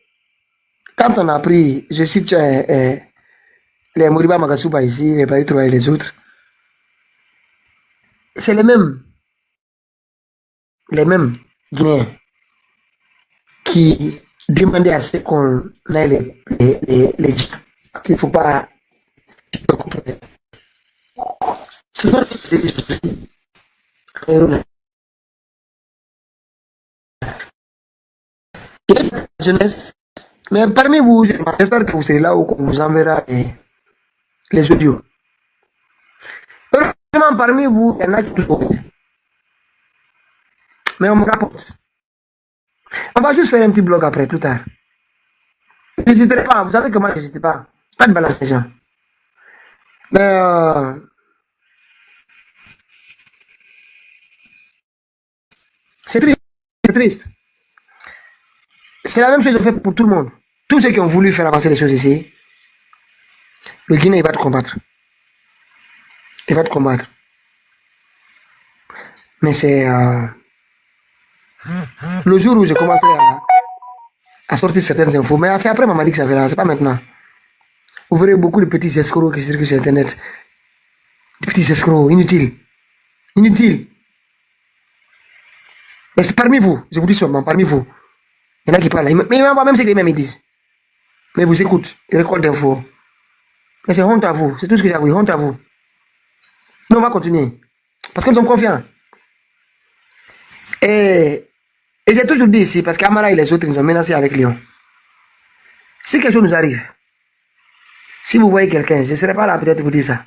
quand on a pris, je cite les Moriba Magasuba ici, les Paris 3 et les autres, c'est les mêmes Guinéens qui demandaient à ce qu'on ait les qu'il ne faut pas... Ce sont des jeunesse. Mais parmi vous, j'espère que vous serez là où on vous enverra les audios. Heureusement, parmi vous, il y en a qui sont. Mais on me rapporte. On va juste faire un petit blog après, plus tard. N'hésitez pas, vous savez comment n'hésitez pas. Pas de balance les gens. Mais c'est triste. C'est triste. C'est la même chose de fait pour tout le monde. Tous ceux qui ont voulu faire avancer les choses ici, Le Guinée, il va te combattre. Il va te combattre. Mais c'est le jour où j'ai commencé à sortir certaines infos, mais c'est après maman dit que ça verra, c'est pas maintenant. Vous verrez beaucoup de petits escrocs qui circulent sur Internet. Des petits escrocs, inutiles. Inutiles. Mais c'est parmi vous, je vous dis seulement, parmi vous. Il y en a qui parlent, mais même ce qu'ils disent. Mais vous écoutez, ils récoltent d'infos. Mais c'est honte à vous, c'est tout ce que j'ai à vous dire, honte à vous. Mais on va continuer. Parce que nous sommes confiants. Et j'ai toujours dit ici, parce qu'Amara et les autres nous ont menacés avec Lyon. Si quelque chose nous arrive, si vous voyez quelqu'un, je ne serai pas là peut-être vous dire ça.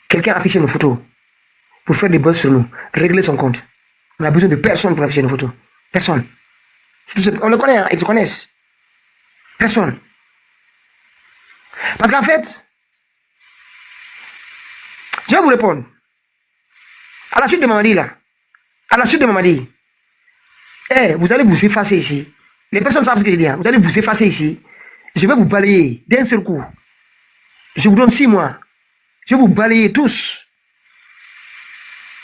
Quelqu'un affiche nos photos pour faire des buzz sur nous, régler son compte. On a besoin de personne pour afficher nos photos. Personne. On le connaît, hein, ils se connaissent. Personne. Parce qu'en fait, je vais vous répondre. À la suite de Mamadi, là, à la suite de Mamadi, vous allez vous effacer ici. Les personnes savent ce que je dis. Hein. Vous allez vous effacer ici. Je vais vous balayer d'un seul coup. Je vous donne 6 mois. Je vais vous balayer tous.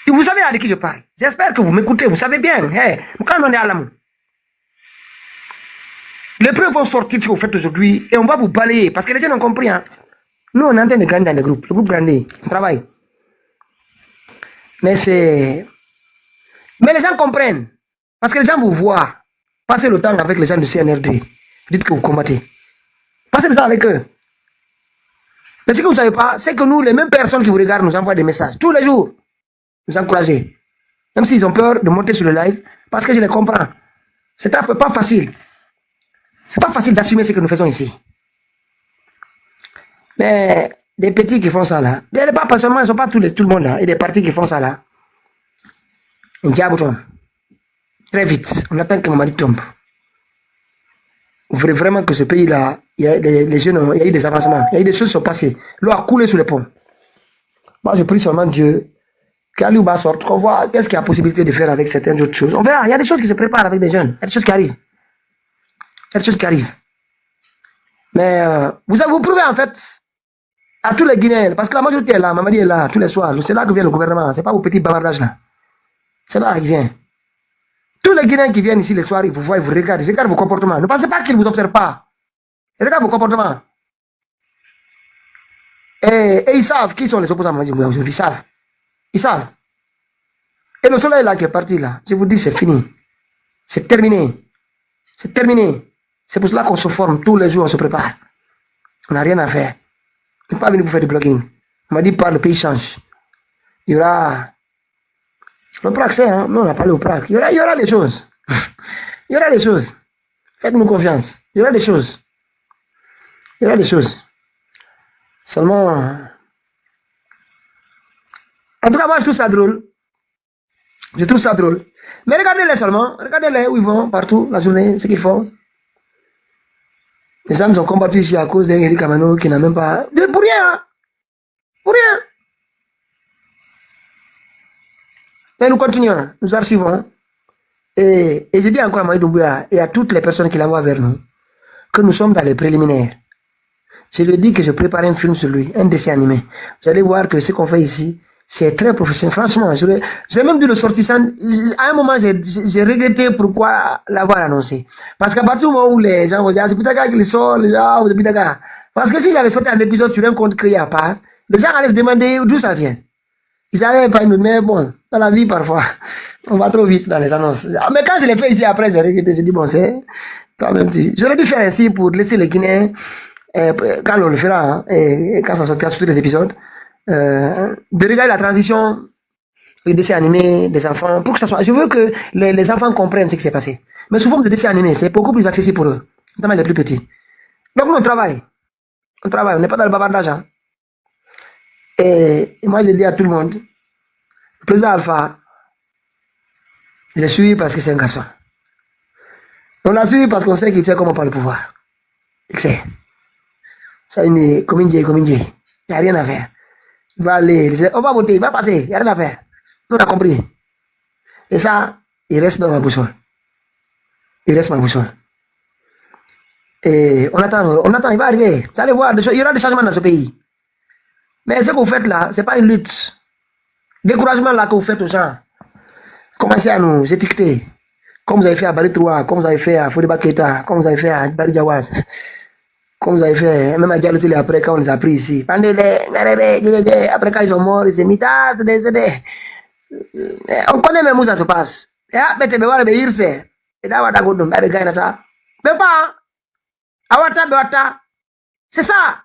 Et vous savez de qui je parle. J'espère que vous m'écoutez. Vous savez bien. Quand on est à l'amour. Les preuves vont sortir ce que vous faites aujourd'hui et on va vous balayer. Parce que les gens ont compris. Hein. Nous, on est en train de gagner dans le groupe. Le groupe grandit. On travaille. Mais les gens comprennent. Parce que les gens vous voient. Passez le temps avec les gens du CNRD. Dites que vous combattez. Passez le temps avec eux. Mais ce que vous ne savez pas, c'est que nous, les mêmes personnes qui vous regardent, nous envoient des messages. Tous les jours. Nous encourager. Même s'ils ont peur de monter sur le live. Parce que je les comprends. C'est pas facile. C'est pas facile d'assumer ce que nous faisons ici. Mais des petits qui font ça là. Pas seulement, ils ne sont pas tout le monde là. Et des partis qui font ça là. Un diable tombe. Très vite. On attend que Mamadi tombe. Vous voulez vraiment que ce pays là, les jeunes, il y a eu des avancements. Il y a eu des choses qui sont passées. L'eau a coulé sur les ponts. Moi je prie seulement Dieu. Qu'Aliouba sorte, qu'on voit qu'est-ce qu'il y a possibilité de faire avec certaines autres choses. On verra, il y a des choses qui se préparent avec des jeunes. Il y a des choses qui arrivent. Il y a des choses qui arrivent. Mais vous prouvez en fait à tous les Guinéens, parce que la majorité est là, Mamadi est là tous les soirs. C'est là que vient le gouvernement, c'est pas vos petits bavardages là. C'est là qu'il vient. Tous les Guinéens qui viennent ici les soirs, ils vous voient, ils vous regardent, ils regardent vos comportements. Ne pensez pas qu'ils ne vous observent pas. Ils regardent vos comportements. Et ils savent qui sont les opposants à Mamadi Doumbouya aujourd'hui. Ils savent. Ils savent. Et le soleil là qui est parti là, je vous dis, c'est fini. C'est terminé. C'est terminé. C'est pour cela qu'on se forme tous les jours, on se prépare. On n'a rien à faire. On n'est pas venu pour faire du blogging. On m'a dit, le pays change. Il y aura... Le PRAC, c'est, hein? Nous, on n'a pas le PRAC. Il y aura des choses. Il y aura des choses. Faites-nous confiance. Il y aura des choses. Il y aura des choses. Seulement... En tout cas, moi, je trouve ça drôle. Je trouve ça drôle. Mais regardez-les seulement. Regardez-les où ils vont, partout, la journée, ce qu'ils font. Les gens ont combattu ici à cause d'un Eric Kamano qui n'a même pas... Pour rien, hein? Pour rien. Mais nous continuons, nous archivons. Et je dis encore à Mamadi Doumbouya et à toutes les personnes qui l'envoient vers nous que nous sommes dans les préliminaires. Je lui ai dit que je prépare un film sur lui, un dessin animé. Vous allez voir que ce qu'on fait ici, c'est très professionnel. Franchement, j'ai même dû le sortir sans... À un moment, j'ai regretté pourquoi l'avoir annoncé. Parce qu'à partir du moment où les gens vont dire, c'est Pitaka qui le sort, les gens, c'est Pitaka. Parce que si j'avais sorti un épisode sur un compte créé à part, les gens allaient se demander d'où ça vient. Ils allaient pas nous, mais bon, dans la vie, parfois, on va trop vite dans les annonces. Mais quand je l'ai fait ici après, j'ai regretté, j'ai dit, bon, c'est, toi-même, j'aurais dû faire ainsi pour laisser les Guinéens, quand on le fera, hein, et quand ça sortira sur tous les épisodes, de regarder la transition des dessins animés des enfants, pour que ça soit, je veux que les enfants comprennent ce qui s'est passé. Mais sous forme de dessins animés, c'est beaucoup plus accessible pour eux, notamment les plus petits. Donc, nous, on travaille, on n'est pas dans le bavardage, hein. Et moi, je dis à tout le monde, le président Alpha, je le suis parce que c'est un garçon. On l'a suivi parce qu'on sait qu'il sait comment prendre le pouvoir. Il sait. Ça, il est comme Indien. Il n'y a rien à faire. Il va aller, on va voter, il va passer, il n'y a rien à faire. Nous, on a compris. Et ça, il reste dans ma boussole. Il reste ma boussole. Et on attend, il va arriver. Vous allez voir, il y aura des changements dans ce pays. Mais ce que vous faites là, c'est pas une lutte. Découragement là que vous faites aux gens. Commencez à nous étiqueter. Comme vous avez fait à Bari 3, comme vous avez fait à Fodeba Keita, comme vous avez fait à Bari Jawaz. Comme vous avez fait, même à Dialotile après quand on les a pris ici. Après quand ils sont morts, ils se mis on connaît même où ça se passe. Et c'est ça.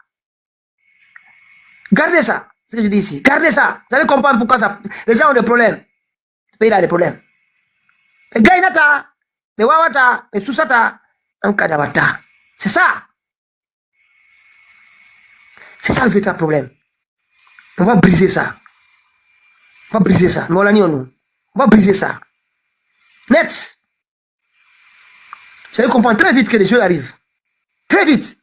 Gardez ça. Ce que je dis ici. Gardez ça. Vous allez comprendre pourquoi ça. Les gens ont des problèmes. Le pays a des problèmes. Et Gainata, mais Wawata, et Susata, en Kadawata. C'est ça. C'est ça le véritable problème. On va briser ça. On va briser ça. On va briser ça. Net. Vous allez comprendre très vite que les choses arrivent. Très vite.